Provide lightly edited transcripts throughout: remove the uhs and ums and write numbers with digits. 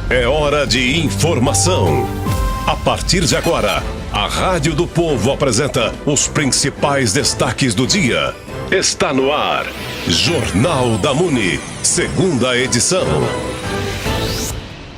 É hora de informação. A partir de agora, a Rádio do Povo apresenta os principais destaques do dia. Está no ar, Jornal da Muni, segunda edição.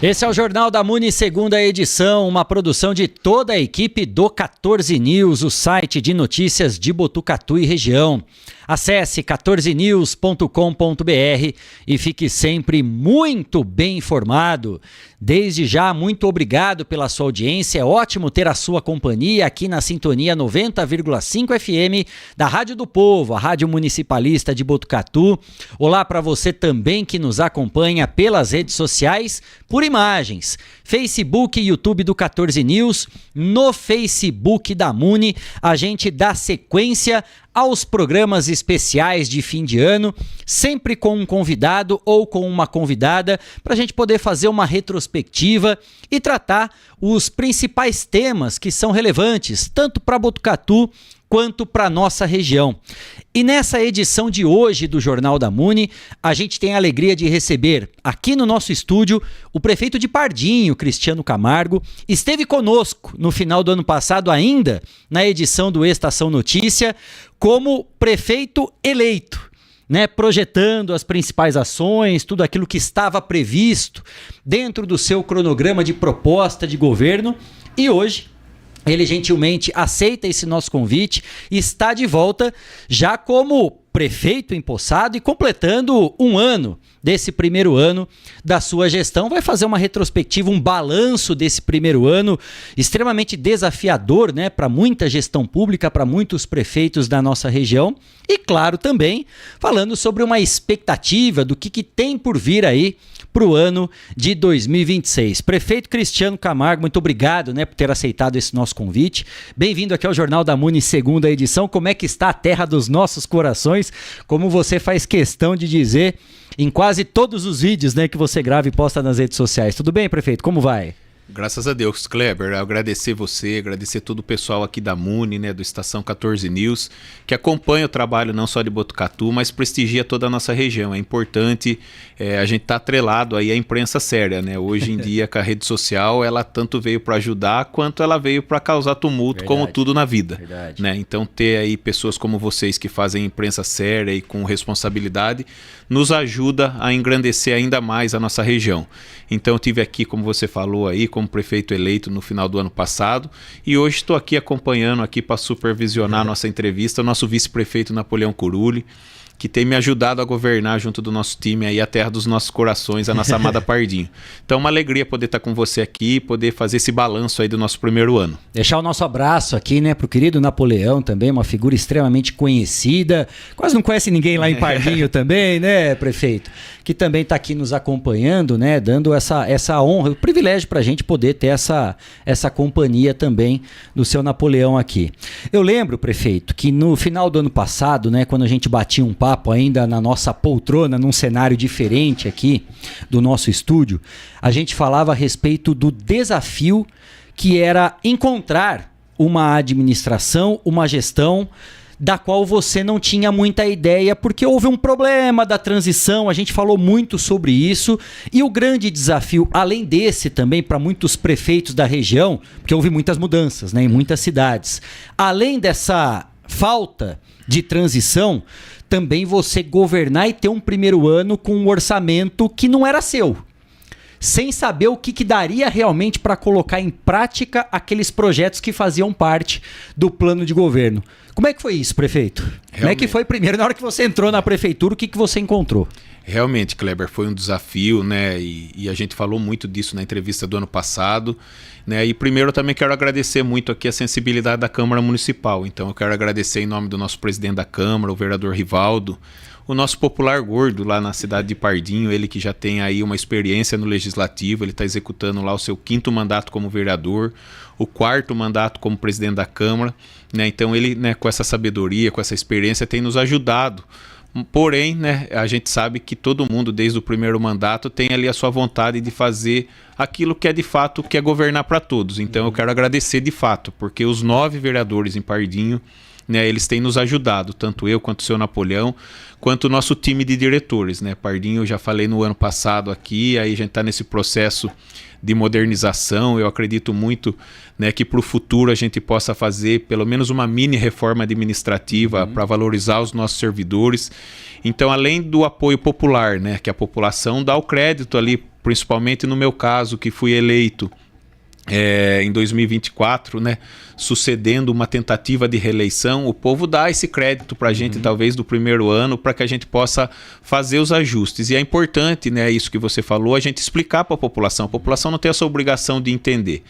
Esse é o Jornal da Muni, segunda edição, uma produção de toda a equipe do 14 News, o site de notícias de Botucatu e região. Acesse 14news.com.br e fique sempre muito bem informado. Desde já, muito obrigado pela sua audiência. É ótimo ter a sua companhia aqui na sintonia 90,5 FM da Rádio do Povo, a Rádio Municipalista de Botucatu. Olá para você também que nos acompanha pelas redes sociais, por imagens. Facebook e YouTube do 14 News. No Facebook da Muni, a gente dá sequência aos programas especiais de fim de ano, sempre com um convidado ou com uma convidada, para a gente poder fazer uma retrospectiva e tratar os principais temas que são relevantes, tanto para Botucatu quanto para nossa região. E nessa edição de hoje do Jornal da Muni, a gente tem a alegria de receber aqui no nosso estúdio o prefeito de Pardinho, Cristiano Camargo. Esteve conosco no final do ano passado ainda, na edição do Estação Notícia, como prefeito eleito, né, projetando as principais ações, tudo aquilo que estava previsto dentro do seu cronograma de proposta de governo. E hoje ele gentilmente aceita esse nosso convite e está de volta já como prefeito empossado e completando um ano desse primeiro ano da sua gestão. Vai fazer uma retrospectiva, um balanço desse primeiro ano extremamente desafiador, né, para muita gestão pública, para muitos prefeitos da nossa região. E claro, também falando sobre uma expectativa do que tem por vir aí para o ano de 2026. Prefeito Cristiano Camargo, muito obrigado, né, por ter aceitado esse nosso convite. Bem-vindo aqui ao Jornal da Muni, segunda edição. Como é que está a terra dos nossos corações? Como você faz questão de dizer em quase todos os vídeos, né, que você grava e posta nas redes sociais. Tudo bem, prefeito? Como vai? Graças a Deus, Kleber. Agradecer você, agradecer todo o pessoal aqui da Muni, né, do Estação 14 News, que acompanha o trabalho não só de Botucatu, mas prestigia toda a nossa região. É importante, a gente tá atrelado aí à imprensa séria, né? Hoje em dia, com a rede social, ela tanto veio para ajudar, quanto ela veio para causar tumulto, como tudo na vida. Né? Então, ter aí pessoas como vocês que fazem imprensa séria e com responsabilidade, nos ajuda a engrandecer ainda mais a nossa região. Então, eu tive aqui, como você falou aí, como prefeito eleito no final do ano passado, e hoje estou aqui acompanhando aqui para supervisionar a nossa entrevista, o nosso vice-prefeito Napoleão Curuli, que tem me ajudado a governar junto do nosso time aí a terra dos nossos corações, a nossa amada Pardinho. Então, uma alegria poder estar com você aqui, poder fazer esse balanço aí do nosso primeiro ano. Deixar o nosso abraço aqui, né, pro querido Napoleão também, uma figura extremamente conhecida, quase não conhece ninguém lá em Pardinho também, né, prefeito? Que também está aqui nos acompanhando, né, dando essa honra, o privilégio para a gente poder ter essa companhia também do seu Napoleão aqui. Eu lembro, prefeito, que no final do ano passado, né, quando a gente batia um papo ainda na nossa poltrona, num cenário diferente aqui do nosso estúdio, a gente falava a respeito do desafio que era encontrar uma administração, uma gestão da qual você não tinha muita ideia, porque houve um problema da transição, a gente falou muito sobre isso, e o grande desafio, além desse também para muitos prefeitos da região, porque houve muitas mudanças, né, em muitas cidades, além dessa falta de transição, também você governar e ter um primeiro ano com um orçamento que não era seu, sem saber o que daria realmente para colocar em prática aqueles projetos que faziam parte do plano de governo. Como é que foi isso, prefeito? Realmente. Como é que foi primeiro, na hora que você entrou na prefeitura, o que você encontrou? Realmente, Kleber, foi um desafio, né? E a gente falou muito disso na entrevista do ano passado, né? E primeiro eu também quero agradecer muito aqui a sensibilidade da Câmara Municipal. Então eu quero agradecer em nome do nosso presidente da Câmara, o vereador Rivaldo, o nosso popular gordo lá na cidade de Pardinho, ele que já tem aí uma experiência no Legislativo, ele está executando lá o seu 5º mandato como vereador, o 4º mandato como presidente da Câmara, né? Então ele, né, com essa sabedoria, com essa experiência, tem nos ajudado. Porém, né, a gente sabe que todo mundo, desde o primeiro mandato, tem ali a sua vontade de fazer aquilo que é de fato, que é governar para todos. Então eu quero agradecer de fato, porque os 9 vereadores em Pardinho, né, eles têm nos ajudado, tanto eu quanto o seu Napoleão, quanto o nosso time de diretores, né? Pardinho, eu já falei no ano passado aqui, aí a gente está nesse processo de modernização. Eu acredito muito, né, que para o futuro a gente possa fazer pelo menos uma mini reforma administrativa para valorizar os nossos servidores. Então, além do apoio popular, né, que a população dá o crédito ali, principalmente no meu caso, que fui eleito em 2024, né, sucedendo uma tentativa de reeleição, o povo dá esse crédito para a gente, talvez do primeiro ano, para que a gente possa fazer os ajustes. E é importante, né, isso que você falou, a gente explicar para a população. A população não tem essa obrigação de entender.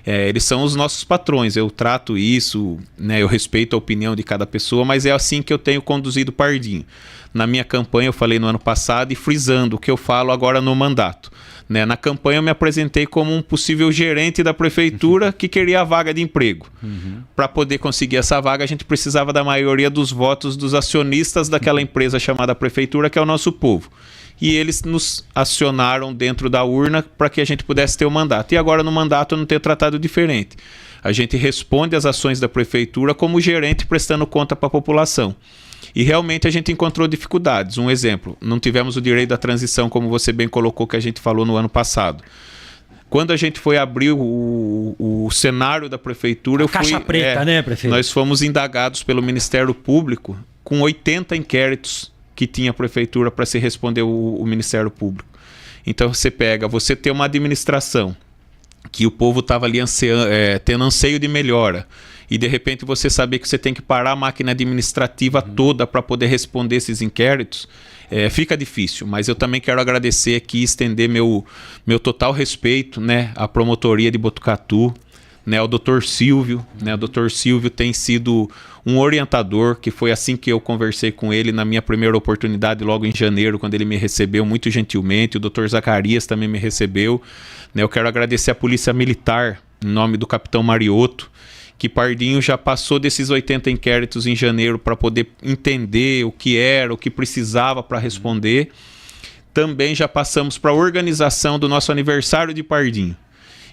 Eles são os nossos patrões, eu trato isso, né, eu respeito a opinião de cada pessoa, mas é assim que eu tenho conduzido Pardinho. Na minha campanha, eu falei no ano passado, e frisando o que eu falo agora no mandato. Né, na campanha eu me apresentei como um possível gerente da prefeitura que queria a vaga de emprego. Para poder conseguir essa vaga, a gente precisava da maioria dos votos dos acionistas daquela empresa chamada prefeitura, que é o nosso povo. E eles nos acionaram dentro da urna para que a gente pudesse ter o mandato. E agora no mandato eu não tenho tratado diferente. A gente responde às ações da prefeitura como gerente prestando conta para a população. E realmente a gente encontrou dificuldades. Um exemplo, não tivemos o direito da transição, como você bem colocou, que a gente falou no ano passado. Quando a gente foi abrir o cenário da prefeitura... Caixa preta, né, prefeito? Nós fomos indagados pelo Ministério Público com 80 inquéritos que tinha a prefeitura para se responder o Ministério Público. Então você tem uma administração que o povo estava ali tendo anseio de melhora, e de repente você saber que você tem que parar a máquina administrativa toda para poder responder esses inquéritos, fica difícil. Mas eu também quero agradecer aqui e estender meu total respeito, né, à promotoria de Botucatu, né, ao Dr. Silvio. Né, o Dr. Silvio tem sido um orientador, que foi assim que eu conversei com ele na minha primeira oportunidade, logo em janeiro, quando ele me recebeu muito gentilmente. O Dr. Zacarias também me recebeu. Né, eu quero agradecer à Polícia Militar, em nome do Capitão Mariotto, que Pardinho já passou desses 80 inquéritos em janeiro para poder entender o que era, o que precisava para responder. Também já passamos para a organização do nosso aniversário de Pardinho.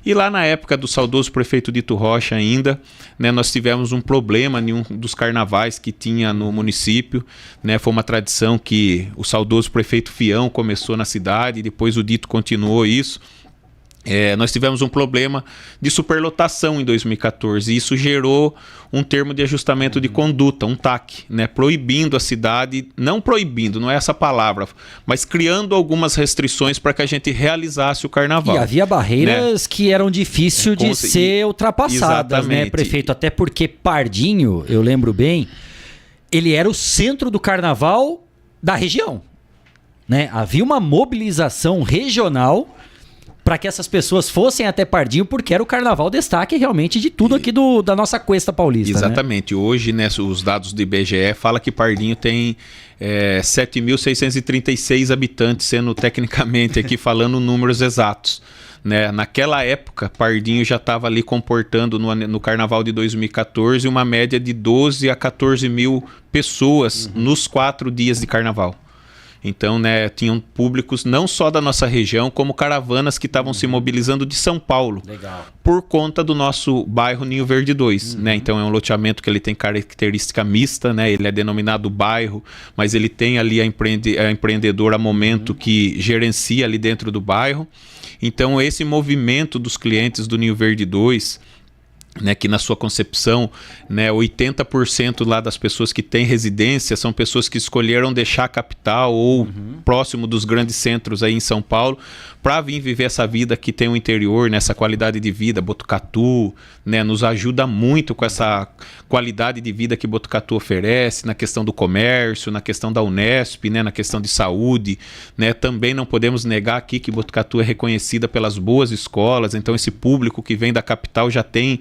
E lá na época do saudoso prefeito Dito Rocha ainda, né, nós tivemos um problema em um dos carnavais que tinha no município. Né, foi uma tradição que o saudoso prefeito Fião começou na cidade, e depois o Dito continuou isso. Nós tivemos um problema de superlotação em 2014, e isso gerou um termo de ajustamento de conduta, um TAC, né, proibindo a cidade, não proibindo, não é essa palavra, mas criando algumas restrições para que a gente realizasse o carnaval. E havia barreiras, né, que eram difíceis de ser ultrapassadas, né, prefeito? Até porque Pardinho, eu lembro bem, ele era o centro do carnaval da região, né? Havia uma mobilização regional para que essas pessoas fossem até Pardinho, porque era o carnaval destaque realmente de tudo aqui da nossa Cuesta Paulista. Exatamente. Né? Hoje, né, os dados do IBGE falam que Pardinho tem 7.636 habitantes, sendo tecnicamente aqui falando números exatos. Né? Naquela época, Pardinho já estava ali comportando no carnaval de 2014 uma média de 12 a 14 mil pessoas nos 4 dias de carnaval. Então, né, tinham públicos não só da nossa região, como caravanas que estavam se mobilizando de São Paulo. Legal. Por conta do nosso bairro Ninho Verde 2. Né? Então é um loteamento que ele tem característica mista, né? Ele é denominado bairro, mas ele tem ali a empreendedora Momento que gerencia ali dentro do bairro. Então esse movimento dos clientes do Ninho Verde 2... Né, que na sua concepção, né, 80% lá das pessoas que têm residência são pessoas que escolheram deixar a capital ou próximo dos grandes centros aí em São Paulo para vir viver essa vida que tem o interior, nessa qualidade de vida. Botucatu, né, nos ajuda muito com essa qualidade de vida que Botucatu oferece, na questão do comércio, na questão da Unesp, né, na questão de saúde. Né, também não podemos negar aqui que Botucatu é reconhecida pelas boas escolas, então esse público que vem da capital já tem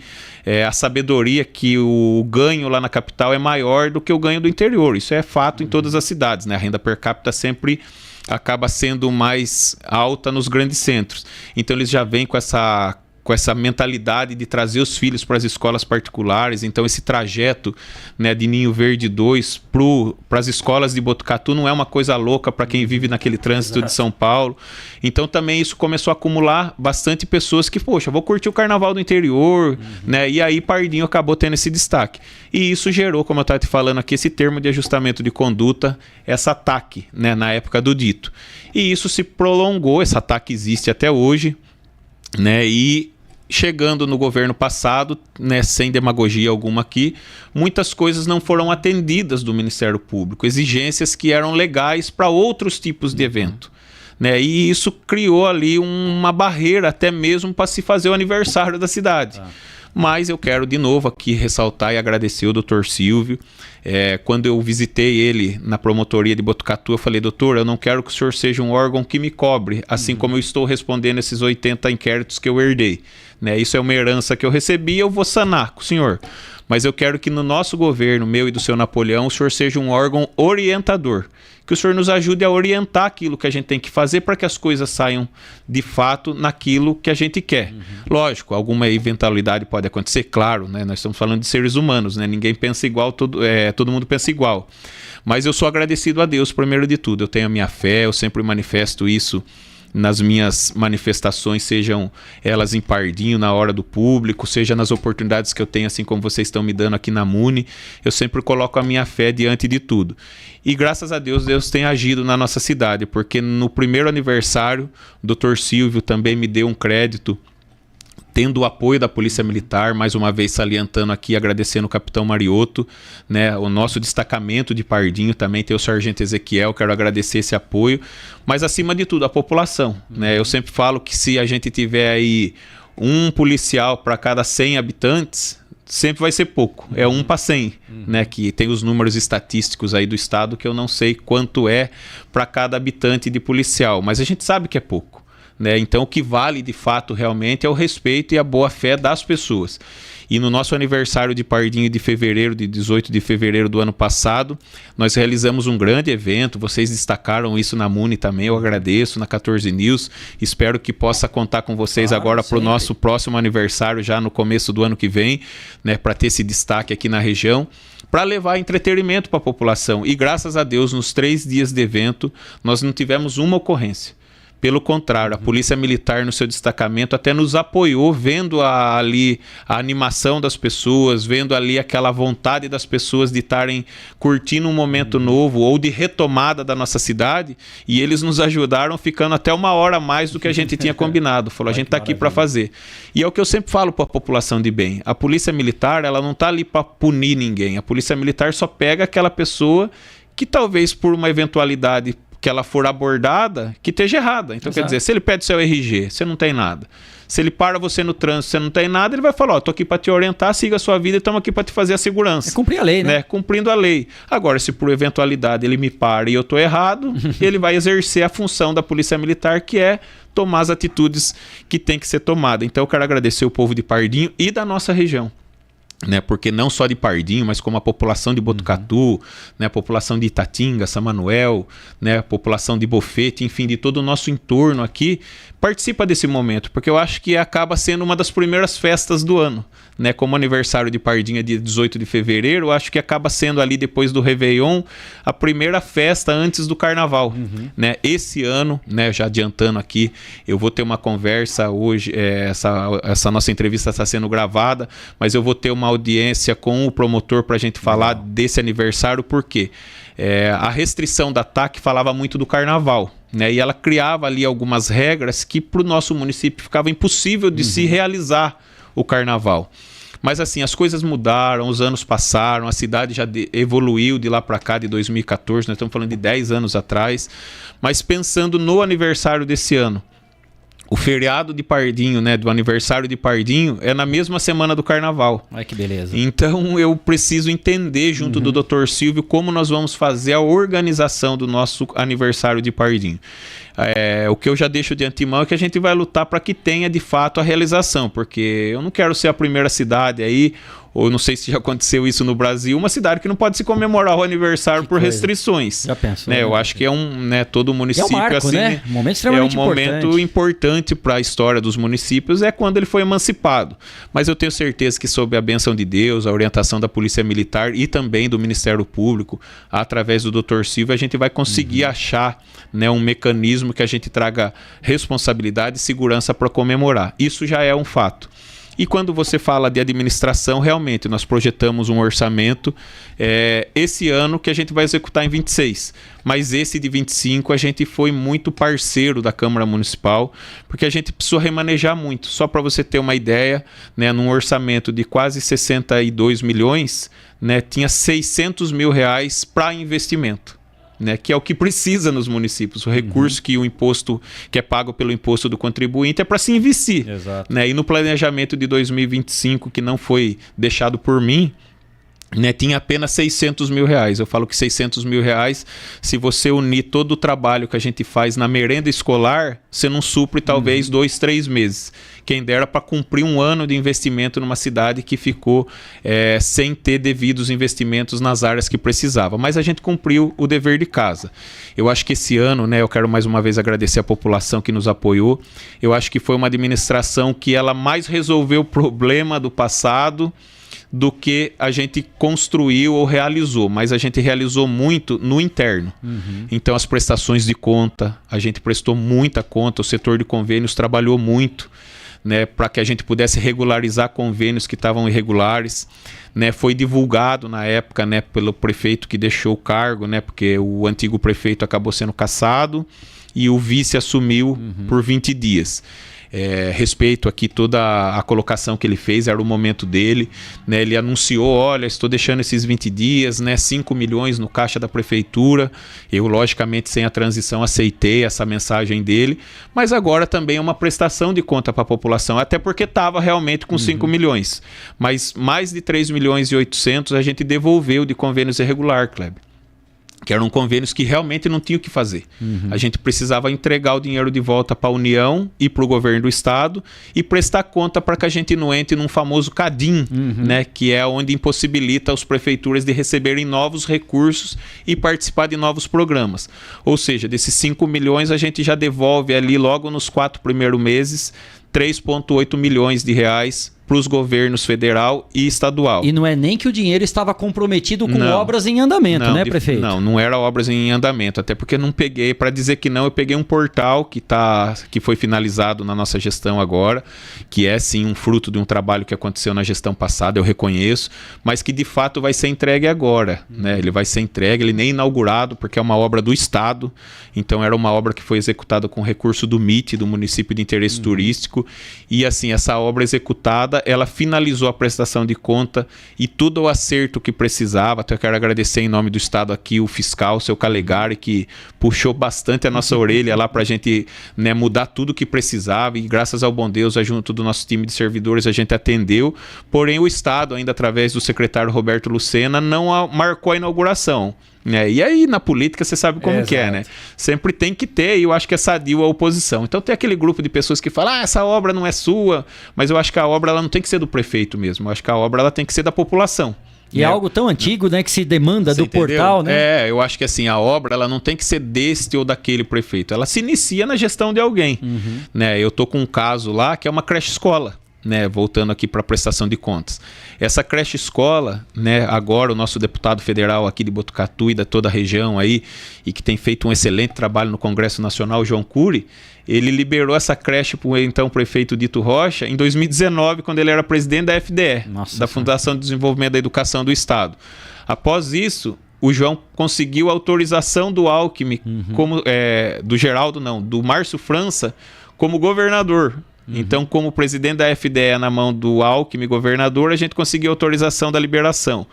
a sabedoria que o ganho lá na capital é maior do que o ganho do interior. Isso é fato em todas as cidades, né? A renda per capita sempre acaba sendo mais alta nos grandes centros. Então eles já vêm com essa com essa mentalidade de trazer os filhos para as escolas particulares. Então esse trajeto, né, de Ninho Verde 2 para as escolas de Botucatu não é uma coisa louca para quem vive naquele trânsito de São Paulo. Então também isso começou a acumular bastante pessoas que, poxa, vou curtir o carnaval do interior, né? E aí Pardinho acabou tendo esse destaque. E isso gerou, como eu estava te falando aqui, esse termo de ajustamento de conduta, essa TAC, né, na época do dito. E isso se prolongou, essa TAC existe até hoje, né? E chegando no governo passado, né, sem demagogia alguma aqui, muitas coisas não foram atendidas do Ministério Público, exigências que eram legais para outros tipos de evento, né, e isso criou ali uma barreira até mesmo para se fazer o aniversário da cidade. Mas eu quero de novo aqui ressaltar e agradecer o Dr. Silvio. Quando eu visitei ele na promotoria de Botucatu, eu falei: doutor, eu não quero que o senhor seja um órgão que me cobre, assim como eu estou respondendo esses 80 inquéritos que eu herdei, né? Isso é uma herança que eu recebi, eu vou sanar com o senhor. Mas eu quero que no nosso governo, meu e do seu Napoleão, o senhor seja um órgão orientador, que o senhor nos ajude a orientar aquilo que a gente tem que fazer para que as coisas saiam de fato naquilo que a gente quer. Lógico, alguma eventualidade pode acontecer, claro, né? Nós estamos falando de seres humanos, né? Ninguém pensa igual, todo mundo pensa igual. Mas eu sou agradecido a Deus, primeiro de tudo. Eu tenho a minha fé, eu sempre manifesto isso nas minhas manifestações, sejam elas em Pardinho, na hora do público, seja nas oportunidades que eu tenho, assim como vocês estão me dando aqui na Muni, eu sempre coloco a minha fé diante de tudo. E graças a Deus, Deus tem agido na nossa cidade, porque no primeiro aniversário, o Dr. Silvio também me deu um crédito, tendo o apoio da Polícia Militar, mais uma vez salientando aqui, agradecendo o Capitão Mariotto, né, o nosso destacamento de Pardinho, também tem o Sargento Ezequiel, quero agradecer esse apoio, mas acima de tudo, a população, né? Eu sempre falo que se a gente tiver aí um policial para cada 100 habitantes, sempre vai ser pouco, é 1 para 100, né, que tem os números estatísticos aí do estado que eu não sei quanto é para cada habitante de policial, mas a gente sabe que é pouco. Né? Então o que vale de fato realmente é o respeito e a boa fé das pessoas. E no nosso aniversário de Pardinho de fevereiro, de 18 de fevereiro do ano passado, nós realizamos um grande evento, vocês destacaram isso na Muni também, eu agradeço, na 14 News, espero que possa contar com vocês agora para o nosso próximo aniversário, já no começo do ano que vem, né, para ter esse destaque aqui na região, para levar entretenimento para a população. E graças a Deus, nos 3 dias de evento, nós não tivemos uma ocorrência. Pelo contrário, a Polícia Militar no seu destacamento até nos apoiou, vendo ali a animação das pessoas, vendo ali aquela vontade das pessoas de estarem curtindo um momento novo ou de retomada da nossa cidade, e eles nos ajudaram ficando até 1 hora a mais do que a gente tinha combinado. Falou, a gente está aqui para fazer. E é o que eu sempre falo para a população de bem. A Polícia Militar, ela não está ali para punir ninguém. A Polícia Militar só pega aquela pessoa que talvez por uma eventualidade que ela for abordada, que esteja errada. Então, quer dizer, se ele pede seu RG, você não tem nada. Se ele para você no trânsito, você não tem nada, ele vai falar, ó, tô aqui para te orientar, siga a sua vida e estamos aqui para te fazer a segurança. É cumprir a lei, né? Cumprindo a lei. Agora, se por eventualidade ele me para e eu tô errado, ele vai exercer a função da Polícia Militar, que é tomar as atitudes que tem que ser tomada. Então, eu quero agradecer o povo de Pardinho e da nossa região. Né, porque não só de Pardinho, mas como a população de Botucatu, né, a população de Itatinga, São Manuel, né, a população de Bofete, enfim, de todo o nosso entorno aqui, participa desse momento, porque eu acho que acaba sendo uma das primeiras festas do ano, né, como aniversário de Pardinho é dia 18 de fevereiro, eu acho que acaba sendo ali depois do Réveillon, a primeira festa antes do Carnaval, né, esse ano, né, já adiantando aqui, eu vou ter uma conversa hoje, essa nossa entrevista está sendo gravada, mas eu vou ter uma audiência com o promotor para a gente falar desse aniversário, porque a restrição da TAC falava muito do Carnaval, né? E ela criava ali algumas regras que para o nosso município ficava impossível de se realizar o Carnaval. Mas assim, as coisas mudaram, os anos passaram, a cidade já evoluiu de lá para cá, de 2014, nós estamos falando de 10 anos atrás, mas pensando no aniversário desse ano, o feriado de Pardinho, né, do aniversário de Pardinho, é na mesma semana do Carnaval. Olha que beleza. Então eu preciso entender junto do Dr. Silvio como nós vamos fazer a organização do nosso aniversário de Pardinho. O que eu já deixo de antemão é que a gente vai lutar para que tenha de fato a realização, porque eu não quero ser a primeira cidade aí ou não sei se já aconteceu isso no Brasil, uma cidade que não pode se comemorar o aniversário por restrições. Já pensou, né? Eu acho que é todo município é um marco, assim, né? Um momento extremamente momento importante para a história dos municípios, é quando ele foi emancipado. Mas eu tenho certeza que sob a bênção de Deus, a orientação da Polícia Militar e também do Ministério Público, através do Dr. Silvio, a gente vai conseguir achar, né, um mecanismo que a gente traga responsabilidade e segurança para comemorar. Isso já é um fato. E quando você fala de administração, realmente nós projetamos um orçamento esse ano que a gente vai executar em 26. Mas esse de 25 a gente foi muito parceiro da Câmara Municipal, porque a gente precisou remanejar muito. Só para você ter uma ideia, né, num orçamento de quase 62 milhões, né, tinha 600 mil reais para investimento. Né, que é o que precisa nos municípios. O recurso que o imposto, que é pago pelo imposto do contribuinte, é para se investir. Exato. Né, e no planejamento de 2025, que não foi deixado por mim, né, tinha apenas 600 mil reais. Eu falo que 600 mil reais, se você unir todo o trabalho que a gente faz na merenda escolar, você não supre talvez 2, 3 meses. Quem dera para cumprir um ano de investimento numa cidade que ficou sem ter devidos investimentos nas áreas que precisava. Mas a gente cumpriu o dever de casa. Eu acho que esse ano, né, eu quero mais uma vez agradecer a população que nos apoiou. Eu acho que foi uma administração que ela mais resolveu o problema do passado do que a gente construiu ou realizou, mas a gente realizou muito no interno. Então as prestações de conta, a gente prestou muita conta, o setor de convênios trabalhou muito, né, para que a gente pudesse regularizar convênios que estavam irregulares, né, foi divulgado na época, né, pelo prefeito que deixou o cargo, né, porque o antigo prefeito acabou sendo cassado e o vice assumiu por 20 dias. Respeito aqui toda a colocação que ele fez, era o momento dele, né? Ele anunciou, olha, estou deixando esses 20 dias, né? 5 milhões no caixa da prefeitura. Eu, logicamente, sem a transição, aceitei essa mensagem dele, mas agora também é uma prestação de conta para a população, até porque estava realmente com 5 milhões, mas mais de 3 milhões e 800 a gente devolveu de convênios irregular, Kleber, que eram convênios que realmente não tinha o que fazer. A gente precisava entregar o dinheiro de volta para a União e para o governo do Estado e prestar conta para que a gente não entre num famoso CADIM, né, que é onde impossibilita as prefeituras de receberem novos recursos e participar de novos programas. Ou seja, desses 5 milhões a gente já devolve ali logo nos 4 primeiros meses 3,8 milhões de reais para os governos federal e estadual. E não é nem que o dinheiro estava comprometido com obras em andamento, né, prefeito? Não era obras em andamento, até porque não peguei, para dizer que não, eu peguei um portal que foi finalizado na nossa gestão agora, que é sim um fruto de um trabalho que aconteceu na gestão passada, eu reconheço, mas que de fato vai ser entregue agora, né? Ele vai ser entregue, ele nem inaugurado, porque é uma obra do Estado, então era uma obra que foi executada com recurso do MIT, do município de interesse turístico, e assim, essa obra executada, ela finalizou a prestação de conta e todo o acerto que precisava. Então eu quero agradecer em nome do Estado aqui o fiscal, o seu Calegari, que puxou bastante a nossa orelha lá para a gente, né, mudar tudo que precisava, e graças ao bom Deus, junto do nosso time de servidores, a gente atendeu. Porém o Estado, ainda através do secretário Roberto Lucena, não marcou a inauguração. E aí na política você sabe como que é, né? Sempre tem que ter, e eu acho que é sadio a oposição. Então tem aquele grupo de pessoas que falam, essa obra não é sua, mas eu acho que a obra ela não tem que ser do prefeito mesmo, eu acho que a obra ela tem que ser da população. E é algo tão antigo, né, que se demanda do portal, né? Eu acho que assim, a obra ela não tem que ser deste ou daquele prefeito, ela se inicia na gestão de alguém. Né? Eu tô com um caso lá que é uma creche escola. Né, voltando aqui para a prestação de contas. Essa creche escola, né, agora o nosso deputado federal aqui de Botucatu e da toda a região aí, e que tem feito um excelente trabalho no Congresso Nacional, João Cury, ele liberou essa creche para o então prefeito Dito Rocha em 2019, quando ele era presidente da FDE, da Fundação de Desenvolvimento da Educação do Estado. Após isso, o João conseguiu a autorização do Alckmin, do Márcio França, como governador. Então, como presidente da FDE na mão do Alckmin, governador, a gente conseguiu a autorização da liberação.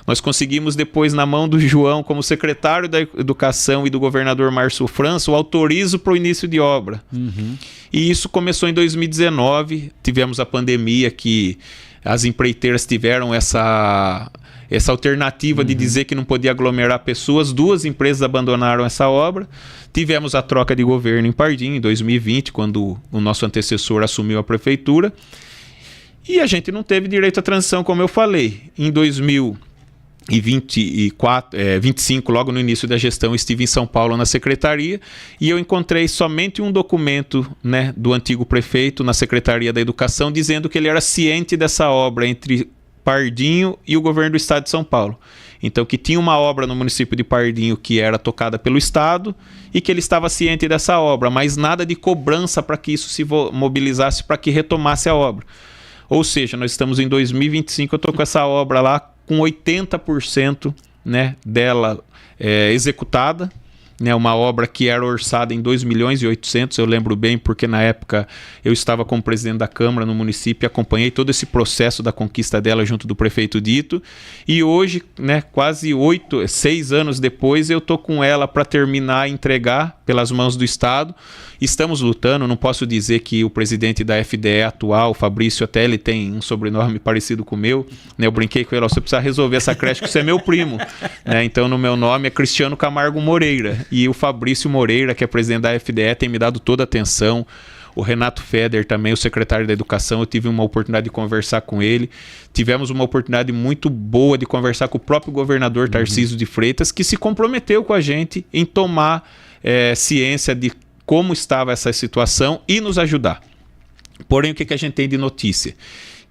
Nós conseguimos depois, na mão do João, como secretário da Educação, e do governador Márcio França, o autorizo para o início de obra. E isso começou em 2019, tivemos a pandemia que as empreiteiras tiveram essa alternativa de dizer que não podia aglomerar pessoas. 2 empresas abandonaram essa obra. Tivemos a troca de governo em Pardim, em 2020, quando o nosso antecessor assumiu a prefeitura. E a gente não teve direito à transição, como eu falei. Em 2025, logo no início da gestão, estive em São Paulo na secretaria e eu encontrei somente um documento, né, do antigo prefeito na Secretaria da Educação dizendo que ele era ciente dessa obra entre Pardinho e o governo do estado de São Paulo. Então, que tinha uma obra no município de Pardinho que era tocada pelo estado e que ele estava ciente dessa obra, mas nada de cobrança para que isso se mobilizasse para que retomasse a obra. Ou seja, nós estamos em 2025, eu estou com essa obra lá com 80%, né, dela executada, né, uma obra que era orçada em 2.800.000, eu lembro bem, porque na época eu estava como presidente da Câmara no município e acompanhei todo esse processo da conquista dela junto do prefeito Dito, e hoje, né, quase 6 anos depois, eu estou com ela para terminar e entregar pelas mãos do Estado. Estamos lutando, não posso dizer que o presidente da FDE atual, Fabrício, até ele tem um sobrenome parecido com o meu, né? Eu brinquei com ele, você precisa resolver essa creche que você é meu primo, né? Então no meu nome é Cristiano Camargo Moreira, e o Fabrício Moreira, que é presidente da FDE, tem me dado toda a atenção. O Renato Feder também, o secretário da Educação, eu tive uma oportunidade de conversar com ele. Tivemos uma oportunidade muito boa de conversar com o próprio governador Tarcísio de Freitas, que se comprometeu com a gente em tomar ciência de como estava essa situação e nos ajudar. Porém, o que a gente tem de notícia?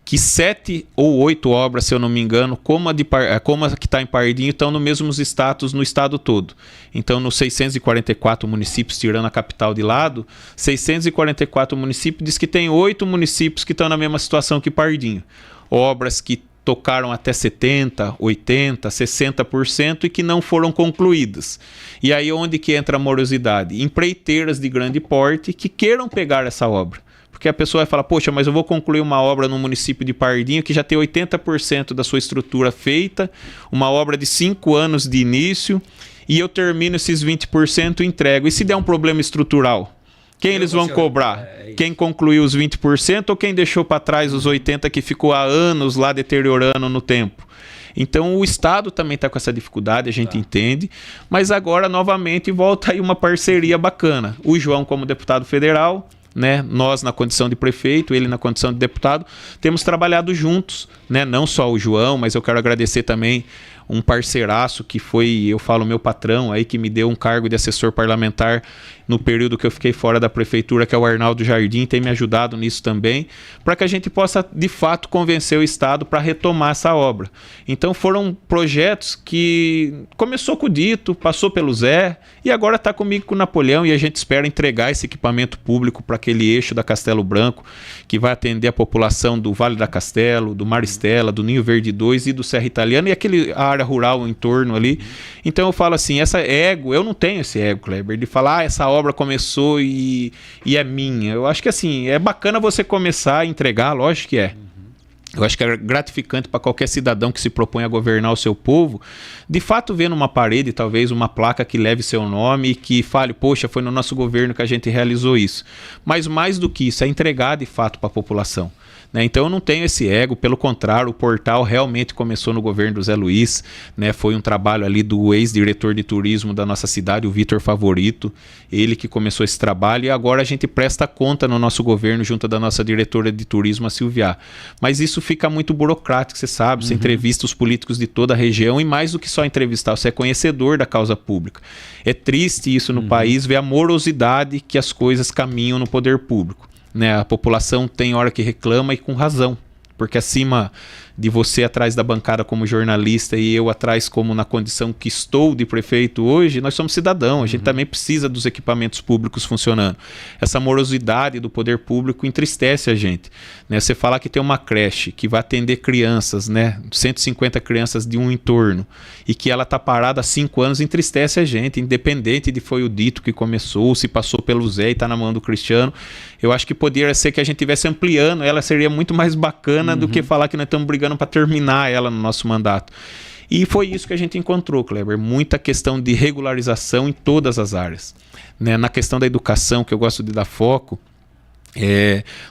Que 7 ou 8 obras, se eu não me engano, como a que está em Pardinho, estão no mesmos status no estado todo. Então, nos 644 municípios, tirando a capital de lado, 644 municípios, diz que tem 8 municípios que estão na mesma situação que Pardinho. Obras que tocaram até 70%, 80%, 60% e que não foram concluídas. E aí onde que entra a morosidade? Empreiteiras de grande porte que queiram pegar essa obra. Porque a pessoa vai falar, poxa, mas eu vou concluir uma obra no município de Pardinho que já tem 80% da sua estrutura feita, uma obra de 5 anos de início, e eu termino esses 20% e entrego. E se der um problema estrutural? Quem eles vão cobrar? Quem concluiu os 20% ou quem deixou para trás os 80% que ficou há anos lá deteriorando no tempo? Então o Estado também está com essa dificuldade, a gente entende, mas agora novamente volta aí uma parceria bacana. O João como deputado federal, né, nós na condição de prefeito, ele na condição de deputado, temos trabalhado juntos, né, não só o João, mas eu quero agradecer também um parceiraço que foi, eu falo, meu patrão aí, que me deu um cargo de assessor parlamentar no período que eu fiquei fora da prefeitura, que é o Arnaldo Jardim, tem me ajudado nisso também, para que a gente possa, de fato, convencer o Estado para retomar essa obra. Então foram projetos que começou com o Dito, passou pelo Zé, e agora está comigo com o Napoleão, e a gente espera entregar esse equipamento público para aquele eixo da Castelo Branco, que vai atender a população do Vale da Castelo, do Maristela, do Ninho Verde 2 e do Serra Italiana, e a área rural em torno ali. Então eu falo assim, eu não tenho esse ego, Kleber, de falar, essa obra começou e é minha. Eu acho que assim, é bacana você começar a entregar, lógico que é. Eu acho que é gratificante para qualquer cidadão que se propõe a governar o seu povo, de fato ver numa parede, talvez, uma placa que leve seu nome e que fale, poxa, foi no nosso governo que a gente realizou isso. Mas mais do que isso, é entregar de fato para a população. Né? Então eu não tenho esse ego, pelo contrário, o portal realmente começou no governo do Zé Luiz, né? Foi um trabalho ali do ex-diretor de turismo da nossa cidade, o Vitor Favorito, ele que começou esse trabalho, e agora a gente presta conta no nosso governo junto da nossa diretora de turismo, a Silvia. Mas isso fica muito burocrático, você sabe, você entrevista os políticos de toda a região, e mais do que só entrevistar, você é conhecedor da causa pública. É triste isso no país, ver a morosidade que as coisas caminham no poder público. Né, a população tem hora que reclama, e com razão, porque acima de você atrás da bancada como jornalista e eu atrás como na condição que estou de prefeito hoje, nós somos cidadãos, a gente também precisa dos equipamentos públicos funcionando. Essa morosidade do poder público entristece a gente. Né? Você falar que tem uma creche que vai atender crianças, né, 150 crianças de um entorno, e que ela está parada há 5 anos, entristece a gente, independente de foi o Dito que começou, se passou pelo Zé e está na mão do Cristiano. Eu acho que poderia ser que a gente estivesse ampliando, ela seria muito mais bacana do que falar que nós estamos brigando para terminar ela no nosso mandato. E foi isso que a gente encontrou, Kleber, muita questão de regularização em todas as áreas. Né? Na questão da educação, que eu gosto de dar foco,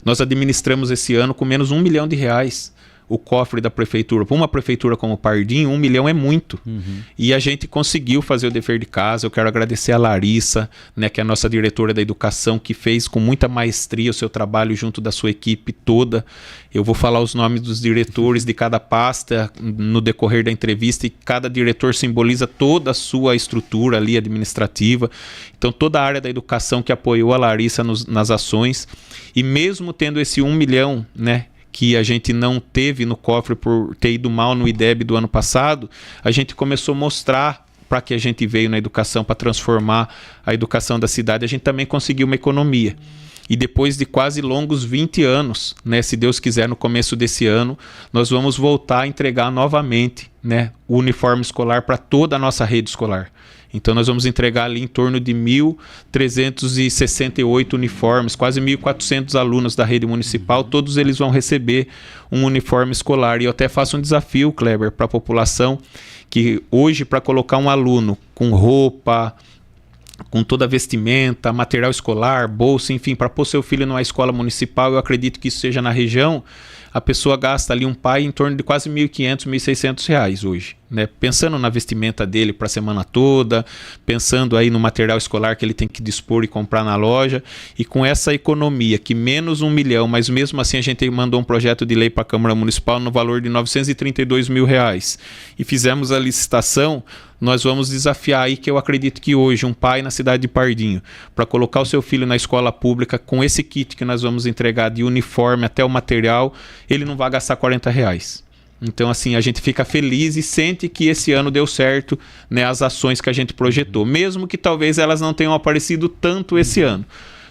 nós administramos esse ano com menos R$1 milhão. o cofre da prefeitura. Para uma prefeitura como Pardinho, 1 milhão é muito. E a gente conseguiu fazer o dever de casa. Eu quero agradecer a Larissa, né, que é a nossa diretora da educação, que fez com muita maestria o seu trabalho junto da sua equipe toda. Eu vou falar os nomes dos diretores de cada pasta no decorrer da entrevista, e cada diretor simboliza toda a sua estrutura ali administrativa. Então toda a área da educação que apoiou a Larissa nas ações, e mesmo tendo esse 1 milhão, né, que a gente não teve no cofre por ter ido mal no IDEB do ano passado, a gente começou a mostrar para que a gente veio na educação, para transformar a educação da cidade, a gente também conseguiu uma economia. E depois de quase longos 20 anos, né, se Deus quiser, no começo desse ano, nós vamos voltar a entregar novamente, né, o uniforme escolar para toda a nossa rede escolar. Então nós vamos entregar ali em torno de 1.368 uniformes, quase 1.400 alunos da rede municipal, todos eles vão receber um uniforme escolar. E eu até faço um desafio, Kleber, para a população, que hoje, para colocar um aluno com roupa, com toda a vestimenta, material escolar, bolsa, enfim, para pôr seu filho numa escola municipal, eu acredito que isso seja na região, a pessoa gasta ali, um pai, em torno de quase R$1.500, R$1.600 hoje, né? Pensando na vestimenta dele para a semana toda, pensando aí no material escolar que ele tem que dispor e comprar na loja, e com essa economia, que menos 1 milhão, mas mesmo assim a gente mandou um projeto de lei para a Câmara Municipal no valor de R$932 mil, e fizemos a licitação. Nós vamos desafiar aí, que eu acredito que hoje um pai na cidade de Pardinho, para colocar o seu filho na escola pública, com esse kit que nós vamos entregar de uniforme até o material, ele não vai gastar R$40. Então, assim, a gente fica feliz e sente que esse ano deu certo, né, as ações que a gente projetou, mesmo que talvez elas não tenham aparecido tanto esse ano.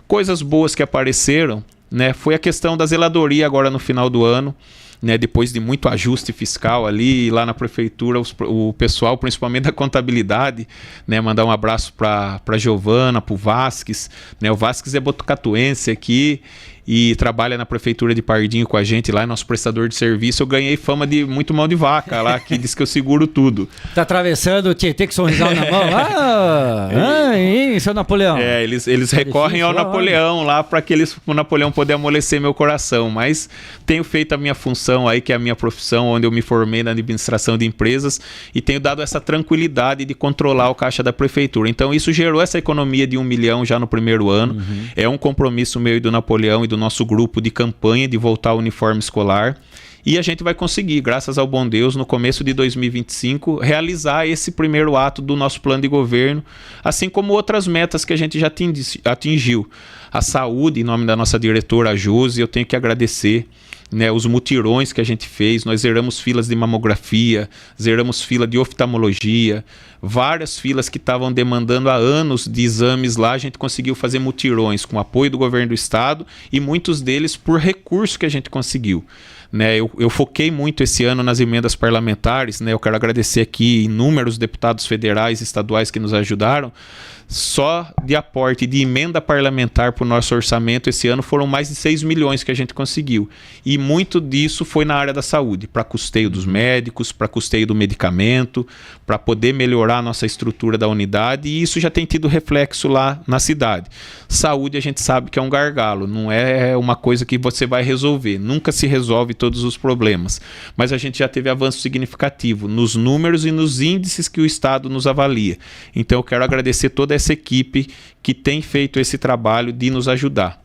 Coisas boas que apareceram, né, foi a questão da zeladoria agora no final do ano, né, depois de muito ajuste fiscal ali lá na prefeitura, o pessoal, principalmente da contabilidade, né, mandar um abraço para a Giovana, para o Vasques, né, o Vasques é botucatuense aqui e trabalha na prefeitura de Pardinho com a gente lá, é nosso prestador de serviço. Eu ganhei fama de muito mão de vaca lá, que diz que eu seguro tudo. Tá atravessando o Tietê com sorrisal na mão? Hein, seu Napoleão? É, eles recorrem ao Napoleão lá para o Napoleão poder amolecer meu coração, mas tenho feito a minha função aí, que é a minha profissão, onde eu me formei na administração de empresas, e tenho dado essa tranquilidade de controlar o caixa da prefeitura. Então isso gerou essa economia de 1 milhão já no primeiro ano. É um compromisso meu e do Napoleão e do nosso grupo de campanha de voltar ao uniforme escolar, e a gente vai conseguir, graças ao bom Deus, no começo de 2025, realizar esse primeiro ato do nosso plano de governo, assim como outras metas que a gente já atingiu. A saúde, em nome da nossa diretora, a Josi, eu tenho que agradecer, né, os mutirões que a gente fez. Nós zeramos filas de mamografia, zeramos fila de oftalmologia, várias filas que estavam demandando há anos de exames lá, a gente conseguiu fazer mutirões com apoio do governo do estado, e muitos deles por recurso que a gente conseguiu. Né, eu foquei muito esse ano nas emendas parlamentares, né, eu quero agradecer aqui inúmeros deputados federais e estaduais que nos ajudaram. Só de aporte de emenda parlamentar para o nosso orçamento esse ano foram mais de 6 milhões que a gente conseguiu. E muito disso foi na área da saúde, para custeio dos médicos, para custeio do medicamento, para poder melhorar a nossa estrutura da unidade, e isso já tem tido reflexo lá na cidade. Saúde a gente sabe que é um gargalo, não é uma coisa que você vai resolver, nunca se resolve todos os problemas, mas a gente já teve avanço significativo nos números e nos índices que o Estado nos avalia. Então eu quero agradecer toda essa equipe que tem feito esse trabalho de nos ajudar.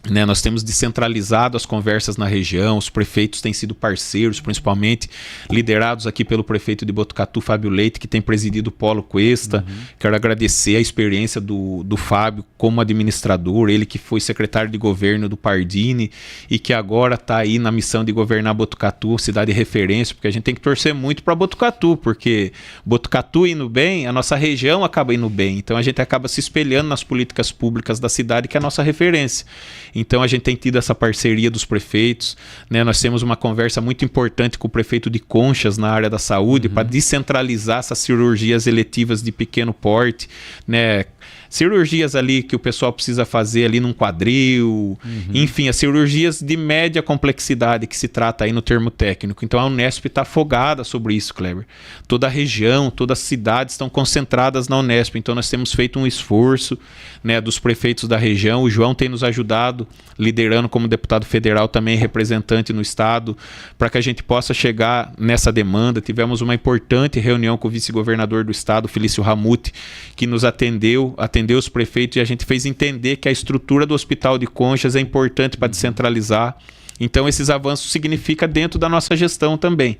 Né, nós temos descentralizado as conversas na região, os prefeitos têm sido parceiros, principalmente liderados aqui pelo prefeito de Botucatu, Fábio Leite, que tem presidido o Polo Cuesta. Quero agradecer a experiência do Fábio como administrador, ele que foi secretário de governo do Pardini e que agora está aí na missão de governar Botucatu, cidade de referência, porque a gente tem que torcer muito para Botucatu, porque Botucatu indo bem, a nossa região acaba indo bem, então a gente acaba se espelhando nas políticas públicas da cidade, que é a nossa referência. Então a gente tem tido essa parceria dos prefeitos, né? Nós temos uma conversa muito importante com o prefeito de Conchas na área da saúde, para descentralizar essas cirurgias eletivas de pequeno porte, né? cirurgias ali que o pessoal precisa fazer ali num quadril, enfim, as cirurgias de média complexidade que se trata aí no termo técnico. Então a Unesp está afogada sobre isso, Kleber. Toda a região, todas as cidades estão concentradas na Unesp, então nós temos feito um esforço, né, dos prefeitos da região. O João tem nos ajudado, liderando como deputado federal, também representante no estado, para que a gente possa chegar nessa demanda. Tivemos uma importante reunião com o vice-governador do estado, Felício Ramute, que nos atendeu os prefeitos, e a gente fez entender que a estrutura do Hospital de Conchas é importante para descentralizar. Então esses avanços significam dentro da nossa gestão também.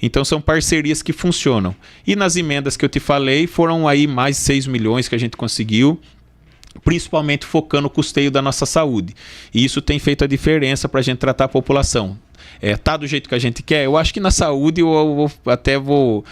Então são parcerias que funcionam. E nas emendas que eu te falei, foram aí mais de 6 milhões que a gente conseguiu, principalmente focando o custeio da nossa saúde. E isso tem feito a diferença para a gente tratar a população. Tá do jeito que a gente quer? Eu acho que na saúde eu até vou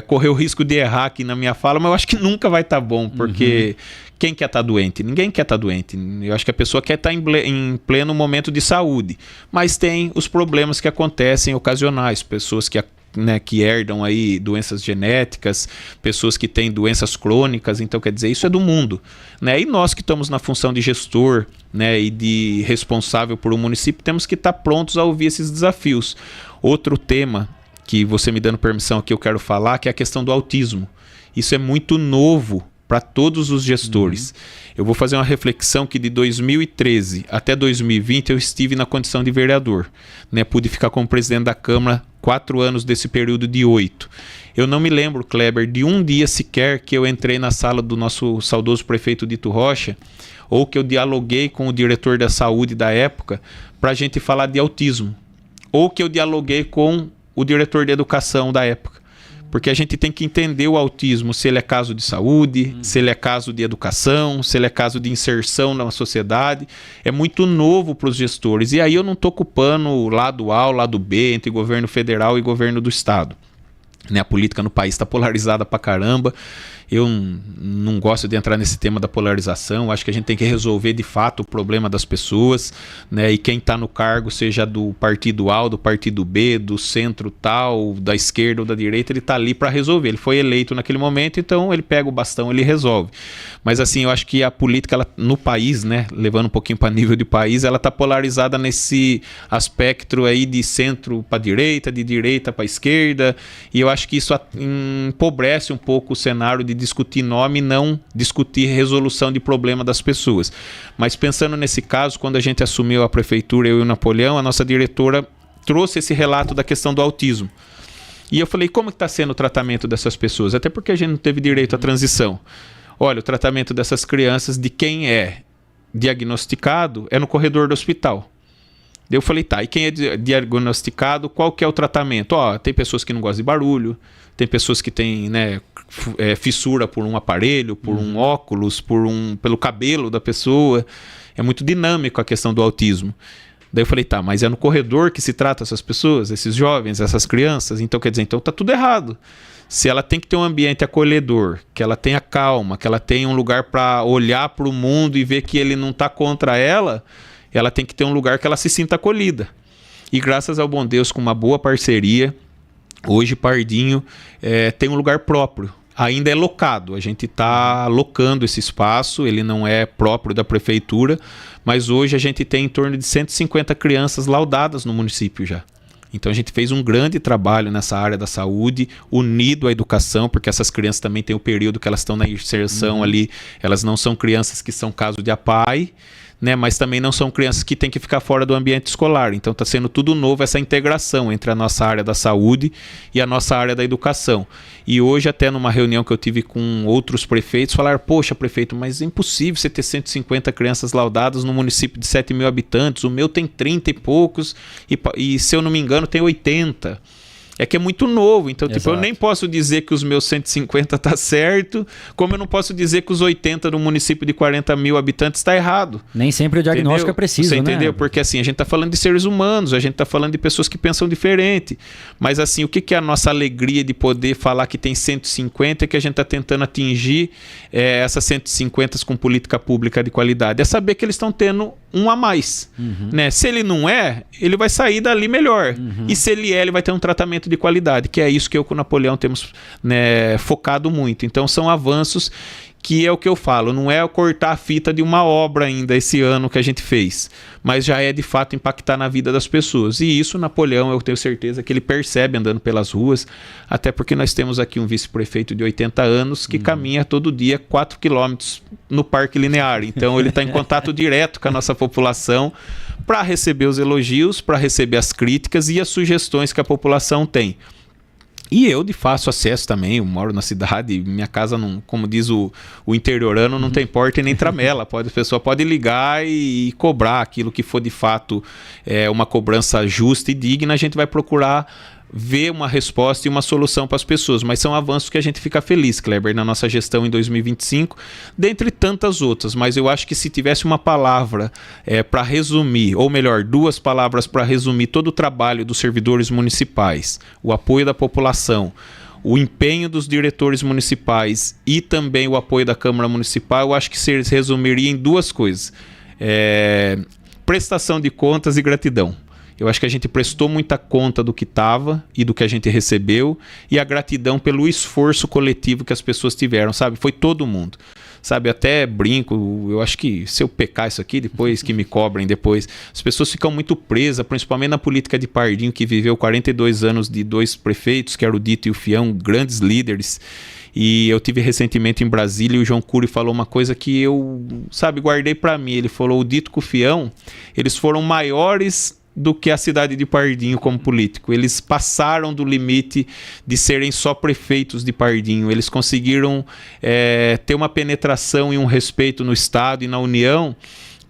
correr o risco de errar aqui na minha fala, mas eu acho que nunca vai estar bom, porque quem quer estar doente? Ninguém quer estar doente. Eu acho que a pessoa quer estar em pleno momento de saúde, mas tem os problemas que acontecem ocasionais, pessoas que herdam aí doenças genéticas, pessoas que têm doenças crônicas. Então, quer dizer, isso é do mundo, né? E nós que estamos na função de gestor, né, e de responsável por um município, temos que estar prontos a ouvir esses desafios. Outro tema que você me dando permissão aqui eu quero falar, que é a questão do autismo. Isso é muito novo para todos os gestores. Eu vou fazer uma reflexão que de 2013 até 2020 eu estive na condição de vereador, né? Pude ficar como presidente da Câmara 4 anos desse período de 8. Eu não me lembro, Kleber, de um dia sequer que eu entrei na sala do nosso saudoso prefeito Dito Rocha, ou que eu dialoguei com o diretor da saúde da época para a gente falar de autismo, ou que eu dialoguei com o diretor de educação da época. Porque a gente tem que entender o autismo, se ele é caso de saúde, se ele é caso de educação, se ele é caso de inserção na sociedade. É muito novo para os gestores. E aí eu não estou culpando o lado A, o lado B, entre governo federal e governo do estado. Né, a política no país está polarizada pra caramba. Eu não gosto de entrar nesse tema da polarização. Acho que a gente tem que resolver de fato o problema das pessoas, né? E quem está no cargo, seja do partido A, do partido B, do centro tal, da esquerda ou da direita, ele está ali para resolver. Ele foi eleito naquele momento, então ele pega o bastão, ele resolve. Mas assim, eu acho que a política ela, no país, né, levando um pouquinho para nível de país, ela está polarizada nesse aspecto aí de centro para direita, de direita para esquerda. E eu acho que isso empobrece um pouco o cenário de discutir nome e não discutir resolução de problema das pessoas. Mas pensando nesse caso, quando a gente assumiu a prefeitura, eu e o Napoleão, a nossa diretora trouxe esse relato da questão do autismo. E eu falei, como está sendo o tratamento dessas pessoas? Até porque a gente não teve direito à transição. Olha, o tratamento dessas crianças, de quem é diagnosticado, é no corredor do hospital. Eu falei, tá, e quem é diagnosticado, qual que é o tratamento? Tem pessoas que não gostam de barulho, tem pessoas que têm, né, fissura por um aparelho, por um óculos, pelo cabelo da pessoa. É muito dinâmico a questão do autismo. Daí eu falei, tá, mas é no corredor que se trata essas pessoas, esses jovens, essas crianças? Então quer dizer, então tá tudo errado. Se ela tem que ter um ambiente acolhedor, que ela tenha calma, que ela tenha um lugar para olhar para o mundo e ver que ele não está contra ela, ela tem que ter um lugar que ela se sinta acolhida. E graças ao bom Deus, com uma boa parceria, hoje Pardinho tem um lugar próprio. Ainda é locado, a gente está locando esse espaço, ele não é próprio da prefeitura, mas hoje a gente tem em torno de 150 crianças laudadas no município já. Então a gente fez um grande trabalho nessa área da saúde, unido à educação, porque essas crianças também têm o período que elas estão na inserção ali, elas não são crianças que são caso de APAE, né, mas também não são crianças que têm que ficar fora do ambiente escolar. Então está sendo tudo novo essa integração entre a nossa área da saúde e a nossa área da educação. E hoje, até numa reunião que eu tive com outros prefeitos, falaram, poxa, prefeito, mas é impossível você ter 150 crianças laudadas no município de 7 mil habitantes, o meu tem 30 e poucos, e se eu não me engano tem 80. É que é muito novo, então tipo, eu nem posso dizer que os meus 150 tá certo, como eu não posso dizer que os 80 do município de 40 mil habitantes está errado. Nem sempre o diagnóstico é preciso, você entendeu? Porque assim, a gente tá falando de seres humanos, a gente tá falando de pessoas que pensam diferente, mas assim, o que é a nossa alegria de poder falar que tem 150 e que a gente tá tentando atingir essas 150 com política pública de qualidade? É saber que eles estão tendo um a mais, né? Se ele não ele vai sair dali melhor, e se ele vai ter um tratamento de qualidade, que é isso que eu com o Napoleão temos, né, focado muito. Então são avanços que é o que eu falo, não é cortar a fita de uma obra ainda esse ano que a gente fez, mas já é de fato impactar na vida das pessoas. E isso Napoleão, eu tenho certeza que ele percebe andando pelas ruas, até porque nós temos aqui um vice-prefeito de 80 anos que caminha todo dia 4 quilômetros no Parque Linear. Então ele está em contato direto com a nossa população para receber os elogios, para receber as críticas e as sugestões que a população tem. E eu de fácil acesso também, eu moro na cidade, minha casa, não, como diz o interiorano, não tem porta e nem tramela. A pessoa pode ligar e cobrar aquilo que for de fato uma cobrança justa e digna, a gente vai procurar ver uma resposta e uma solução para as pessoas, mas são avanços que a gente fica feliz, Kleber, na nossa gestão em 2025, dentre tantas outras. Mas eu acho que se tivesse uma palavra para resumir, ou melhor, 2 palavras para resumir todo o trabalho dos servidores municipais, o apoio da população, o empenho dos diretores municipais e também o apoio da Câmara Municipal, eu acho que se resumiria em 2 coisas: prestação de contas e gratidão. Eu acho que a gente prestou muita conta do que estava e do que a gente recebeu, e a gratidão pelo esforço coletivo que as pessoas tiveram, sabe? Foi todo mundo, sabe? Até brinco, eu acho que se eu pecar isso aqui depois, que me cobrem depois, as pessoas ficam muito presas, principalmente na política de Pardinho, que viveu 42 anos de 2 prefeitos, que era o Dito e o Fião, grandes líderes. E eu tive recentemente em Brasília e o João Cury falou uma coisa que eu, sabe, guardei para mim. Ele falou: o Dito com o Fião, eles foram maiores do que a cidade de Pardinho como político. Eles passaram do limite de serem só prefeitos de Pardinho. Eles conseguiram ter uma penetração e um respeito no Estado e na União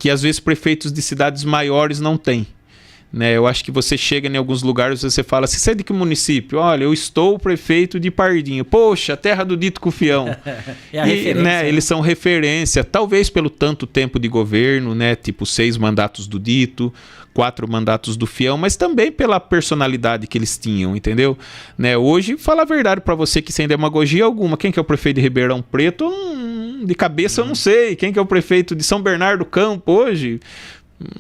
que às vezes prefeitos de cidades maiores não têm. Né, eu acho que você chega em alguns lugares e você fala assim: você é de que município? Olha, eu estou prefeito de Pardinho. Poxa, terra do Dito Cufião. É a referência, né? Eles são referência, talvez pelo tanto tempo de governo, né, tipo 6 mandatos do Dito, 4 mandatos do Fião, mas também pela personalidade que eles tinham, entendeu? Né, hoje, fala a verdade para você que sem demagogia alguma, quem que é o prefeito de Ribeirão Preto? De cabeça eu não sei. Quem que é o prefeito de São Bernardo do Campo hoje?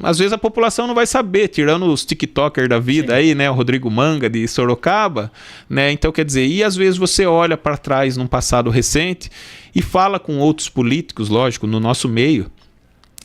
Às vezes a população não vai saber, tirando os tiktokers da vida. Sim. Aí, né, o Rodrigo Manga de Sorocaba, né, então quer dizer, e às vezes você olha para trás num passado recente e fala com outros políticos, lógico, no nosso meio,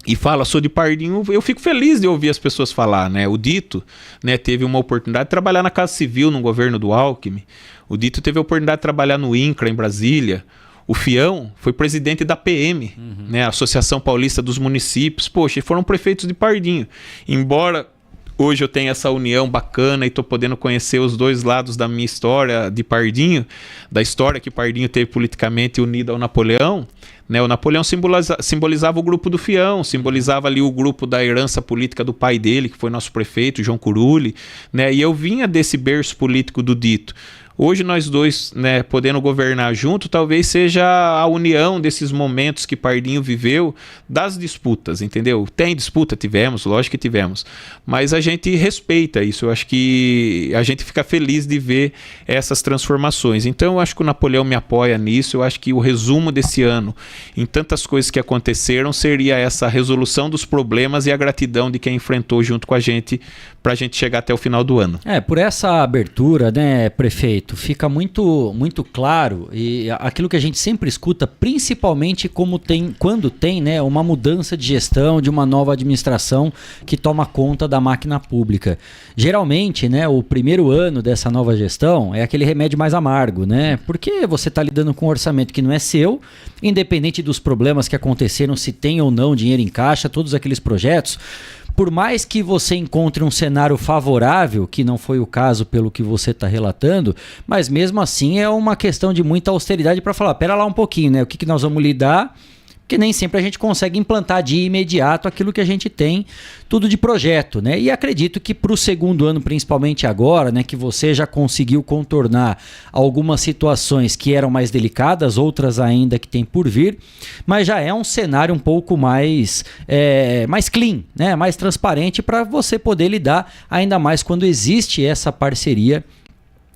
e fala: sou de Pardinho. Eu fico feliz de ouvir as pessoas falar, né, o Dito, né, teve uma oportunidade de trabalhar na Casa Civil no governo do Alckmin, o Dito teve a oportunidade de trabalhar no INCRA em Brasília. O Fião foi presidente da PM, né, a Associação Paulista dos Municípios. Poxa, foram prefeitos de Pardinho. Embora hoje eu tenha essa união bacana e estou podendo conhecer os 2 lados da minha história de Pardinho, da história que Pardinho teve politicamente unida ao Napoleão, né, o Napoleão simbolizava o grupo do Fião, simbolizava ali o grupo da herança política do pai dele, que foi nosso prefeito, João Curuli, né, e eu vinha desse berço político do Dito. Hoje nós 2, né, podendo governar junto, talvez seja a união desses momentos que Pardinho viveu, das disputas, entendeu? Tem disputa? Tivemos, lógico que tivemos, mas a gente respeita isso. Eu acho que a gente fica feliz de ver essas transformações. Então eu acho que o Napoleão me apoia nisso. Eu acho que o resumo desse ano, em tantas coisas que aconteceram, seria essa resolução dos problemas e a gratidão de quem enfrentou junto com a gente, para a gente chegar até o final do ano. Por essa abertura, né, prefeito, fica muito, muito claro, e aquilo que a gente sempre escuta, principalmente quando tem, né, uma mudança de gestão, de uma nova administração que toma conta da máquina pública. Geralmente, né, o primeiro ano dessa nova gestão é aquele remédio mais amargo, né? Porque você está lidando com um orçamento que não é seu, independente dos problemas que aconteceram, se tem ou não dinheiro em caixa, todos aqueles projetos. Por mais que você encontre um cenário favorável, que não foi o caso pelo que você está relatando, mas mesmo assim é uma questão de muita austeridade para falar: pera lá um pouquinho, né? O que nós vamos lidar? Porque nem sempre a gente consegue implantar de imediato aquilo que a gente tem, tudo de projeto, né? E acredito que para o segundo ano, principalmente agora, né, que você já conseguiu contornar algumas situações que eram mais delicadas, outras ainda que tem por vir, mas já é um cenário um pouco mais clean, né? Mais transparente para você poder lidar, ainda mais quando existe essa parceria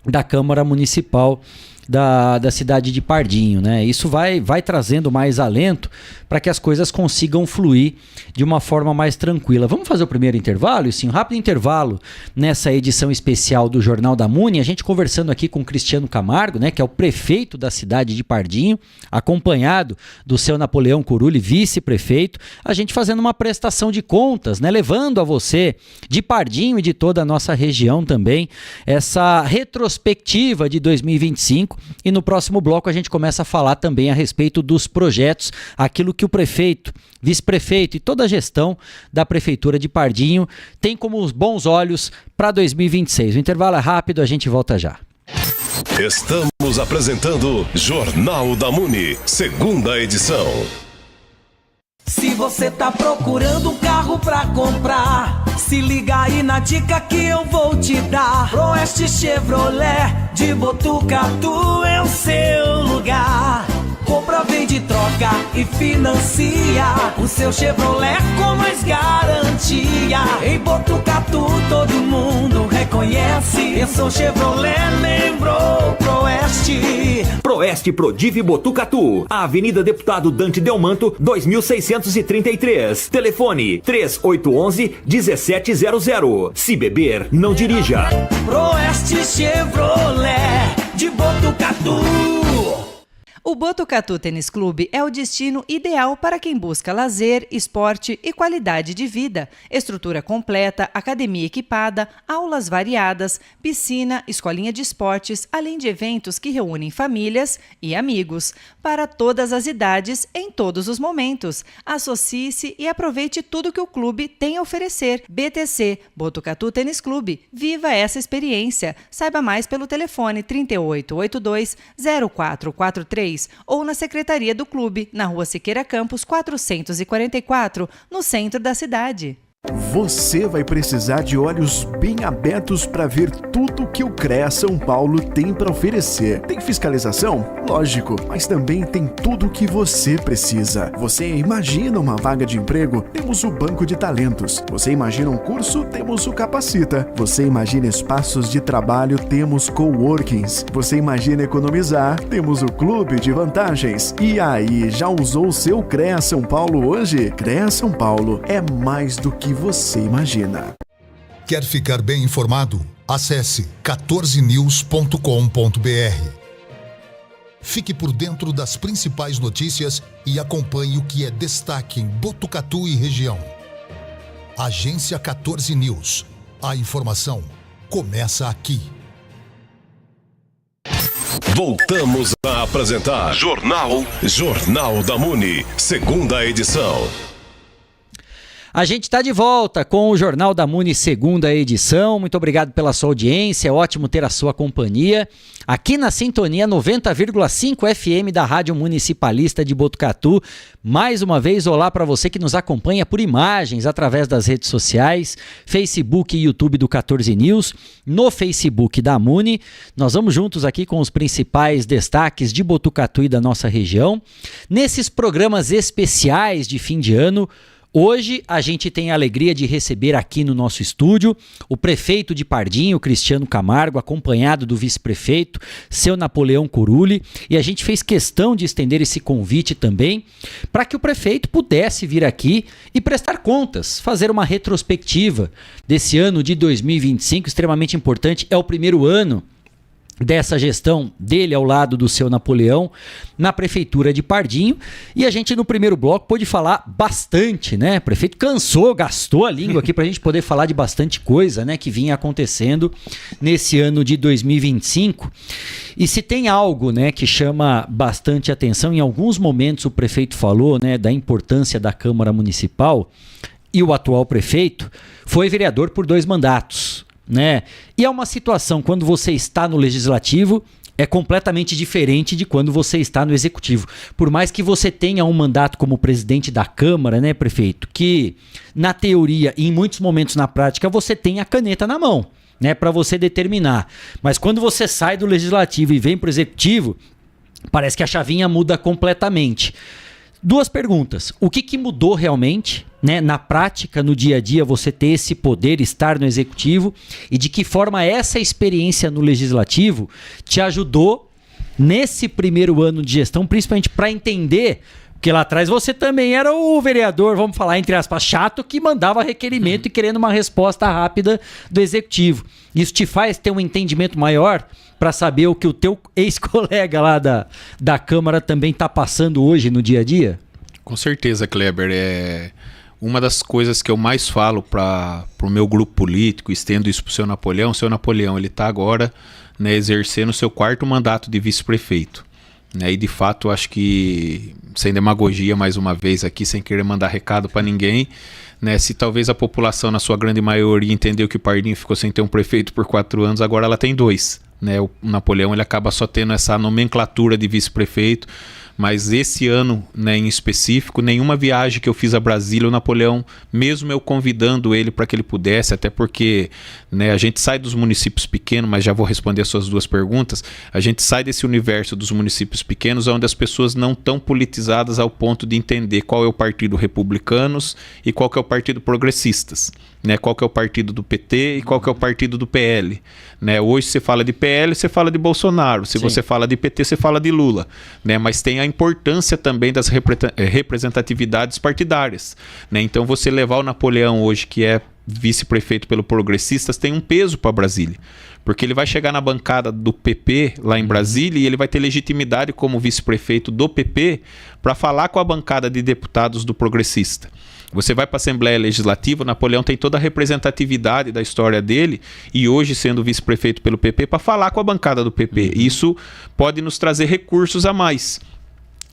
da Câmara Municipal da cidade de Pardinho, né? Isso vai trazendo mais alento para que as coisas consigam fluir de uma forma mais tranquila. Vamos fazer o primeiro intervalo? E sim, um rápido intervalo nessa edição especial do Jornal da Muni, a gente conversando aqui com o Cristiano Camargo, né, que é o prefeito da cidade de Pardinho, acompanhado do seu Napoleão Curuli, vice-prefeito, a gente fazendo uma prestação de contas, né, levando a você de Pardinho e de toda a nossa região também essa retrospectiva de 2025. E no próximo bloco a gente começa a falar também a respeito dos projetos, aquilo que o prefeito, vice-prefeito e toda a gestão da prefeitura de Pardinho tem como os bons olhos para 2026. O intervalo é rápido, a gente volta já. Estamos apresentando Jornal da Muni, segunda edição. Se você tá procurando um carro pra comprar, se liga aí na dica que eu vou te dar. Proeste Chevrolet de Botucatu é o seu lugar. Compra, vende, troca e financia o seu Chevrolet com mais garantia. Em Botucatu todo mundo reconhece, pensou Chevrolet, lembrou Proeste. Proeste Prodive Botucatu, Avenida Deputado Dante Delmanto, 2633. Telefone 3811-1700. Se beber, não dirija. Proeste Chevrolet de Botucatu. O Botucatu Tênis Clube é o destino ideal para quem busca lazer, esporte e qualidade de vida. Estrutura completa, academia equipada, aulas variadas, piscina, escolinha de esportes, além de eventos que reúnem famílias e amigos. Para todas as idades, em todos os momentos. Associe-se e aproveite tudo que o clube tem a oferecer. BTC, Botucatu Tênis Clube. Viva essa experiência. Saiba mais pelo telefone 3882-0443 ou na secretaria do clube, na Rua Siqueira Campos, 444, no centro da cidade. Você vai precisar de olhos bem abertos para ver tudo que o CREA São Paulo tem para oferecer. Tem fiscalização? Lógico, mas também tem tudo o que você precisa. Você imagina uma vaga de emprego? Temos o Banco de Talentos. Você imagina um curso? Temos o Capacita. Você imagina espaços de trabalho? Temos coworkings. Você imagina economizar? Temos o Clube de Vantagens. E aí, já usou o seu CREA São Paulo hoje? CREA São Paulo é mais do que você imagina. Quer ficar bem informado? Acesse 14news.com.br. Fique por dentro das principais notícias e acompanhe o que é destaque em Botucatu e região. Agência 14 News. A informação começa aqui. Voltamos a apresentar Jornal da Muni, segunda edição. A gente está de volta com o Jornal da Muni, segunda edição. Muito obrigado pela sua audiência, é ótimo ter a sua companhia aqui na sintonia 90,5 FM da Rádio Municipalista de Botucatu. Mais uma vez, olá para você que nos acompanha por imagens através das redes sociais, Facebook e YouTube do 14 News, no Facebook da Muni. Nós vamos juntos aqui com os principais destaques de Botucatu e da nossa região. Nesses programas especiais de fim de ano, hoje a gente tem a alegria de receber aqui no nosso estúdio o prefeito de Pardinho, Cristiano Camargo, acompanhado do vice-prefeito, seu Napoleão Curuli, e a gente fez questão de estender esse convite também para que o prefeito pudesse vir aqui e prestar contas, fazer uma retrospectiva desse ano de 2025, extremamente importante, é o primeiro ano dessa gestão dele ao lado do seu Napoleão na prefeitura de Pardinho, e a gente no primeiro bloco pôde falar bastante, né? O prefeito cansou, gastou a língua aqui pra gente poder falar de bastante coisa, né, que vinha acontecendo nesse ano de 2025. E se tem algo, né, que chama bastante atenção, em alguns momentos o prefeito falou, né, da importância da Câmara Municipal, e o atual prefeito foi vereador por 2 mandatos. Né? E é uma situação, quando você está no legislativo, é completamente diferente de quando você está no executivo. Por mais que você tenha um mandato como presidente da Câmara, né, prefeito, que na teoria e em muitos momentos na prática você tem a caneta na mão, né, para você determinar. Mas quando você sai do legislativo e vem para o executivo, parece que a chavinha muda completamente. 2 perguntas. O que mudou realmente, né, na prática, no dia a dia, você ter esse poder, estar no executivo, e de que forma essa experiência no legislativo te ajudou nesse primeiro ano de gestão, principalmente para entender, porque lá atrás você também era o vereador, vamos falar entre aspas, chato, que mandava requerimento e querendo uma resposta rápida do executivo. Isso te faz ter um entendimento maior para saber o que o teu ex-colega lá da Câmara também está passando hoje no dia a dia? Com certeza, Kleber. Uma das coisas que eu mais falo para o meu grupo político, estendo isso para o seu Napoleão. O seu Napoleão, ele está agora, né, exercendo o seu 4º mandato de vice-prefeito. Né, e de fato, acho que, sem demagogia mais uma vez aqui, sem querer mandar recado para ninguém, né, se talvez a população, na sua grande maioria, entendeu que o Pardinho ficou sem ter um prefeito por 4 anos, agora ela tem 2. Né, o Napoleão, ele acaba só tendo essa nomenclatura de vice-prefeito. Mas esse ano, né, em específico, nenhuma viagem que eu fiz a Brasília, o Napoleão, mesmo eu convidando ele para que ele pudesse, até porque, né, a gente sai dos municípios pequenos, mas já vou responder as suas 2 perguntas, a gente sai desse universo dos municípios pequenos, onde as pessoas não estão politizadas ao ponto de entender qual é o partido Republicanos e qual que é o partido Progressistas. Né, qual que é o partido do PT e qual que é o partido do PL. Né, hoje você fala de PL, você fala de Bolsonaro. Se você fala de PT, você fala de Lula. Né, mas tem a importância também das representatividades partidárias. Né, então você levar o Napoleão hoje, que é vice-prefeito pelo Progressistas, tem um peso para Brasília. Porque ele vai chegar na bancada do PP lá em Brasília e ele vai ter legitimidade como vice-prefeito do PP para falar com a bancada de deputados do Progressista. Você vai para a Assembleia Legislativa, o Napoleão tem toda a representatividade da história dele e hoje sendo vice-prefeito pelo PP para falar com a bancada do PP. Isso pode nos trazer recursos a mais.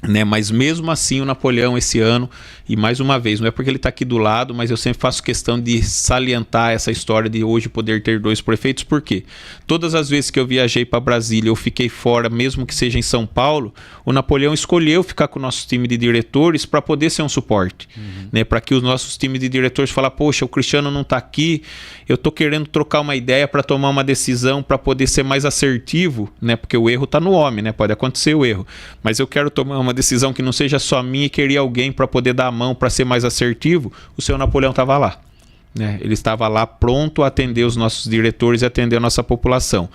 Né? Mas mesmo assim o Napoleão esse ano, e mais uma vez, não é porque ele está aqui do lado, mas eu sempre faço questão de salientar essa história de hoje poder ter 2 prefeitos, porque todas as vezes que eu viajei para Brasília, eu fiquei fora, mesmo que seja em São Paulo, o Napoleão escolheu ficar com o nosso time de diretores para poder ser um suporte, né? Para que os nossos times de diretores falem, poxa, o Cristiano não está aqui, eu estou querendo trocar uma ideia para tomar uma decisão, para poder ser mais assertivo, né? Porque o erro está no homem, né? Pode acontecer o erro, mas eu quero tomar uma decisão que não seja só minha e queria alguém para poder dar a mão para ser mais assertivo. O seu Napoleão estava lá, né? Ele estava lá pronto a atender os nossos diretores e atender a nossa população.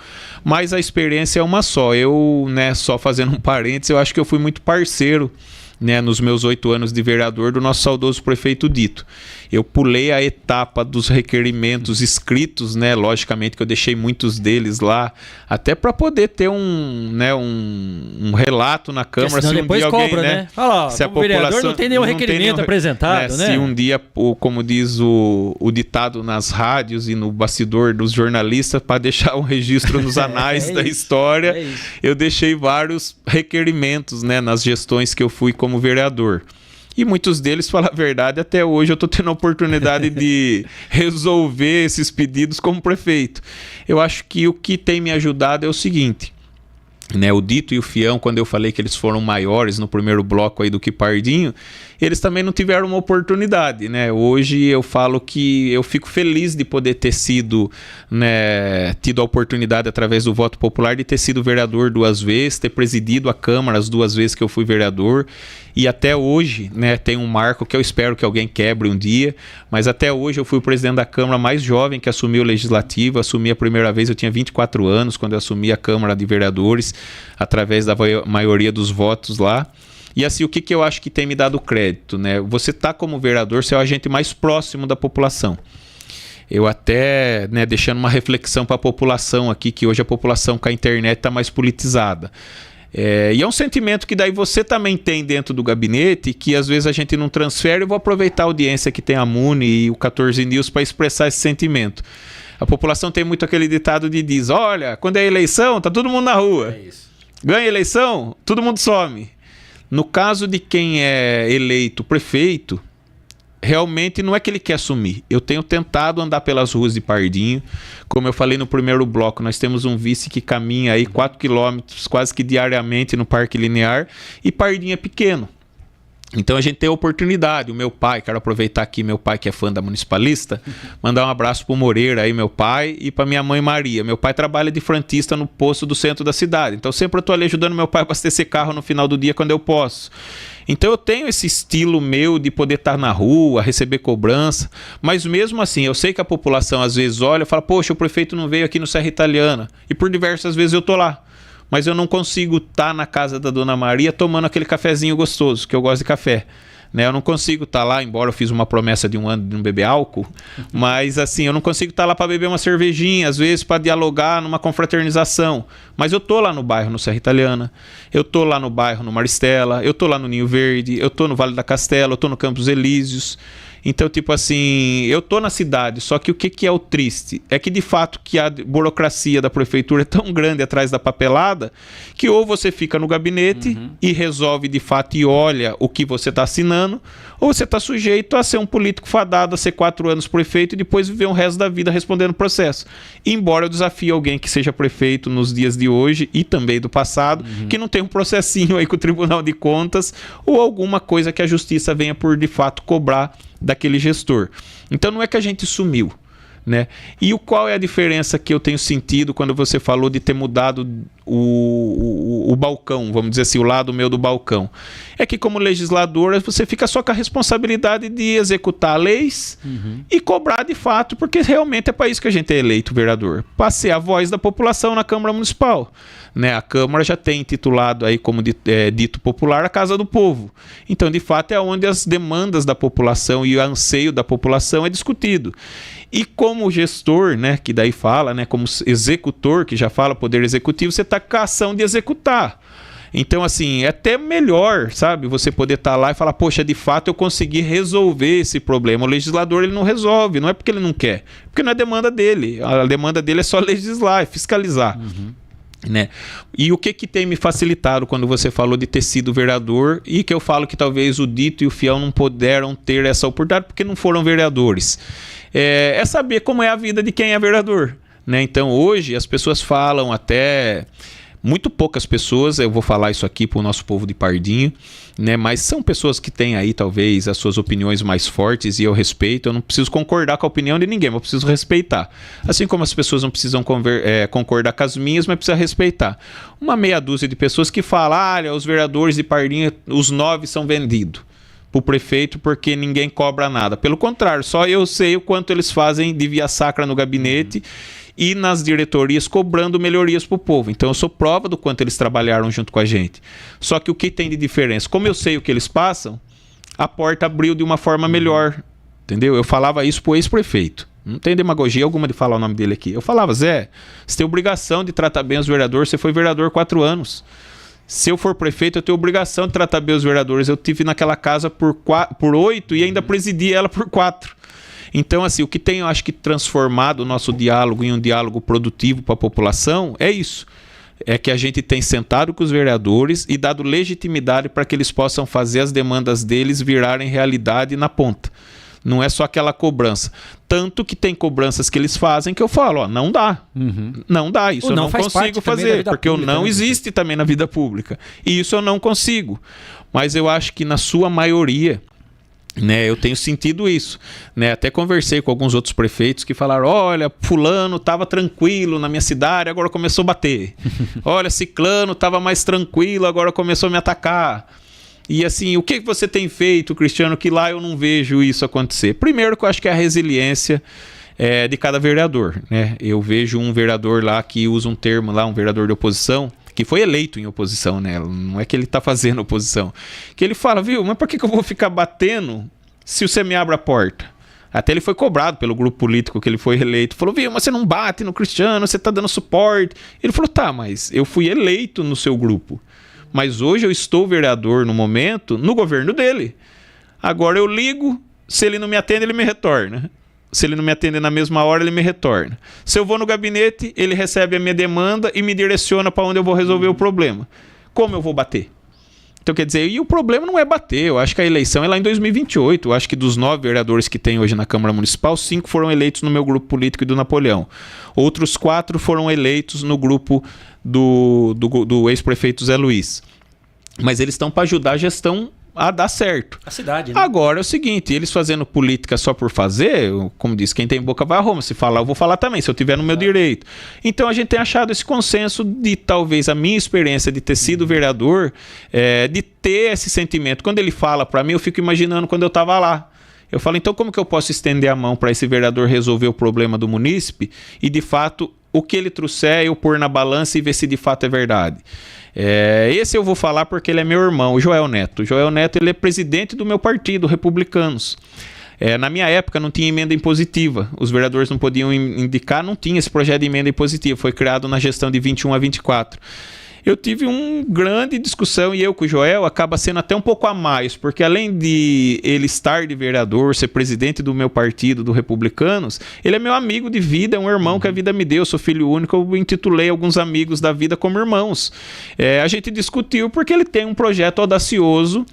Mas a experiência é uma só. Eu, né, só fazendo um parênteses, eu acho que eu fui muito parceiro, né, nos meus 8 anos de vereador do nosso saudoso prefeito Dito. Eu pulei a etapa dos requerimentos escritos, né, logicamente que eu deixei muitos deles lá, até para poder ter um relato na Câmara. Se depois alguém, cobra, né? Fala, se a população população não tem nenhum requerimento apresentado, né? Se um dia, como diz o ditado nas rádios e no bastidor dos jornalistas, para deixar um registro nos anais da história, eu deixei vários requerimentos, né, nas gestões que eu fui como vereador. E muitos deles, falar a verdade, até hoje eu estou tendo a oportunidade de resolver esses pedidos como prefeito. Eu acho que o que tem me ajudado é o seguinte, né, o Dito e o Fião, quando eu falei que eles foram maiores no primeiro bloco aí do que Pardinho, eles também não tiveram uma oportunidade, né? Hoje eu falo que eu fico feliz de poder ter sido, né, tido a oportunidade através do voto popular de ter sido vereador 2 vezes, ter presidido a Câmara as 2 vezes que eu fui vereador, e até hoje, né, tem um marco que eu espero que alguém quebre um dia, mas até hoje eu fui o presidente da Câmara mais jovem que assumiu o Legislativo. Assumi a primeira vez, eu tinha 24 anos quando eu assumi a Câmara de Vereadores, através da maioria dos votos lá. E assim, o que eu acho que tem me dado crédito, né? Você tá como vereador, você é o agente mais próximo da população. Eu até, né, deixando uma reflexão para a população aqui, que hoje a população com a internet está mais politizada. E é um sentimento que daí você também tem dentro do gabinete, que às vezes a gente não transfere. Eu vou aproveitar a audiência que tem a Muni e o 14 News para expressar esse sentimento. A população tem muito aquele ditado de diz, olha, quando é eleição, tá todo mundo na rua. Ganha eleição, todo mundo some. No caso de quem é eleito prefeito, realmente não é que ele quer assumir. Eu tenho tentado andar pelas ruas de Pardinho. Como eu falei no primeiro bloco, nós temos um vice que caminha aí 4 quilômetros quase que diariamente no Parque Linear, e Pardinho é pequeno. Então a gente tem a oportunidade. O meu pai, quero aproveitar aqui, meu pai que é fã da Municipalista, mandar um abraço pro Moreira aí, meu pai, e pra minha mãe Maria. Meu pai trabalha de frentista no posto do centro da cidade, então sempre eu tô ali ajudando meu pai a abastecer carro no final do dia quando eu posso. Então eu tenho esse estilo meu de poder estar na rua, receber cobrança, mas mesmo assim eu sei que a população às vezes olha e fala, poxa, o prefeito não veio aqui no Serra Italiana, e por diversas vezes eu tô lá. mas eu não consigo estar na casa da Dona Maria tomando aquele cafezinho gostoso, que eu gosto de café. Né, eu não consigo estar lá, embora eu fiz uma promessa de 1 ano de não beber álcool, mas assim, eu não consigo estar lá para beber uma cervejinha, às vezes para dialogar numa confraternização. Mas eu tô lá no bairro, no Serra Italiana, eu tô lá no bairro, no Maristela, eu tô lá no Ninho Verde, eu tô no Vale da Castela, eu tô no Campos Elíseos. Então, tipo assim, eu tô na cidade, só que o que é o triste? É que, de fato, que a burocracia da prefeitura é tão grande atrás da papelada, que ou você fica no gabinete e resolve, de fato, e olha o que você está assinando, ou você está sujeito a ser um político fadado a ser 4 anos prefeito e depois viver o resto da vida respondendo processo. Embora eu desafie alguém que seja prefeito nos dias de hoje e também do passado, que não tenha um processinho aí com o Tribunal de Contas ou alguma coisa que a justiça venha por, de fato, cobrar daquele gestor. Então não é que a gente sumiu, né? E qual é a diferença que eu tenho sentido quando você falou de ter mudado o balcão, vamos dizer assim, o lado meu do balcão? É que como legislador você fica só com a responsabilidade de executar leis e cobrar de fato, porque realmente é para isso que a gente é eleito vereador, para ser a voz da população na Câmara Municipal. Né, a Câmara já tem intitulado aí como dito popular a Casa do Povo. Então, de fato, é onde as demandas da população e o anseio da população é discutido. E como gestor, né, que daí fala, né, como executor, que já fala poder executivo, você está com a ação de executar. Então, assim, é até melhor, sabe, você poder estar lá e falar, poxa, de fato eu consegui resolver esse problema. O legislador, ele não resolve, não é porque ele não quer, é porque não é demanda dele. A demanda dele é só legislar, é fiscalizar. Né? E o que tem me facilitado quando você falou de ter sido vereador e que eu falo que talvez o Dito e o Fiel não puderam ter essa oportunidade porque não foram vereadores, é saber como é a vida de quem é vereador, né? Então hoje as pessoas falam até... Muito poucas pessoas, eu vou falar isso aqui para o nosso povo de Pardinho, né? Mas são pessoas que têm aí talvez as suas opiniões mais fortes e eu respeito. Eu não preciso concordar com a opinião de ninguém, mas eu preciso respeitar. Assim como as pessoas não precisam concordar com as minhas, mas precisam respeitar. Uma meia dúzia de pessoas que falam, os vereadores de Pardinho, os 9 são vendidos para o prefeito porque ninguém cobra nada. Pelo contrário, só eu sei o quanto eles fazem de via sacra no gabinete e nas diretorias cobrando melhorias para o povo. Então eu sou prova do quanto eles trabalharam junto com a gente. Só que o que tem de diferença? Como eu sei o que eles passam, a porta abriu de uma forma melhor. Entendeu? Eu falava isso para o ex-prefeito. Não tem demagogia alguma de falar o nome dele aqui. Eu falava, Zé, você tem obrigação de tratar bem os vereadores. Você foi vereador 4 anos. Se eu for prefeito, eu tenho obrigação de tratar bem os vereadores. Eu tive naquela casa por 8 e ainda presidi ela por 4. Então, assim, o que tem, eu acho que transformado o nosso diálogo em um diálogo produtivo para a população é isso. É que a gente tem sentado com os vereadores e dado legitimidade para que eles possam fazer as demandas deles virarem realidade na ponta. Não é só aquela cobrança. Tanto que tem cobranças que eles fazem que eu falo, não dá. Não dá, isso eu não consigo fazer, porque o não existe também na vida pública. E isso eu não consigo. Mas eu acho que na sua maioria... Né, eu tenho sentido isso, né? Até conversei com alguns outros prefeitos que falaram, olha, fulano estava tranquilo na minha cidade, agora começou a bater. Olha, ciclano estava mais tranquilo, agora começou a me atacar. E assim, o que você tem feito, Cristiano, que lá eu não vejo isso acontecer? Primeiro que eu acho que é a resiliência de cada vereador, né? Eu vejo um vereador lá que usa um termo lá, um vereador de oposição, que foi eleito em oposição, né? Não é que ele está fazendo oposição. Que ele fala, viu, mas por que eu vou ficar batendo se você me abre a porta? Até ele foi cobrado pelo grupo político que ele foi eleito. Falou, viu, mas você não bate no Cristiano, você está dando suporte. Ele falou, tá, mas eu fui eleito no seu grupo. Mas hoje eu estou vereador no momento, no governo dele. Agora eu ligo, se ele não me atende, ele me retorna. Se ele não me atender na mesma hora, ele me retorna. Se eu vou no gabinete, ele recebe a minha demanda e me direciona para onde eu vou resolver o problema. Como eu vou bater? Então, quer dizer, e o problema não é bater. Eu acho que a eleição é lá em 2028. Eu acho que dos 9 vereadores que tem hoje na Câmara Municipal, 5 foram eleitos no meu grupo político e do Napoleão. Outros 4 foram eleitos no grupo do ex-prefeito Zé Luiz. Mas eles estão para ajudar a gestão a dar certo. A cidade, né? Agora é o seguinte, eles fazendo política só por fazer, como diz, quem tem boca vai a Roma. Se falar, eu vou falar também, se eu tiver no meu direito. Então a gente tem achado esse consenso de talvez a minha experiência de ter sido vereador, de ter esse sentimento. Quando ele fala para mim, eu fico imaginando quando eu estava lá. Eu falo, então como que eu posso estender a mão para esse vereador resolver o problema do munícipe e de fato o que ele trouxer, eu pôr na balança e ver se de fato é verdade. Esse eu vou falar porque ele é meu irmão, o Joel Neto. O Joel Neto, ele é presidente do meu partido, Republicanos. Na minha época não tinha emenda impositiva, os vereadores não podiam indicar, não tinha esse projeto de emenda impositiva, foi criado na gestão de 21 a 24. Eu tive uma grande discussão e eu com o Joel acaba sendo até um pouco a mais, porque além de ele estar de vereador, ser presidente do meu partido, do Republicanos, ele é meu amigo de vida, é um irmão que a vida me deu, eu sou filho único, eu intitulei alguns amigos da vida como irmãos. A gente discutiu porque ele tem um projeto audacioso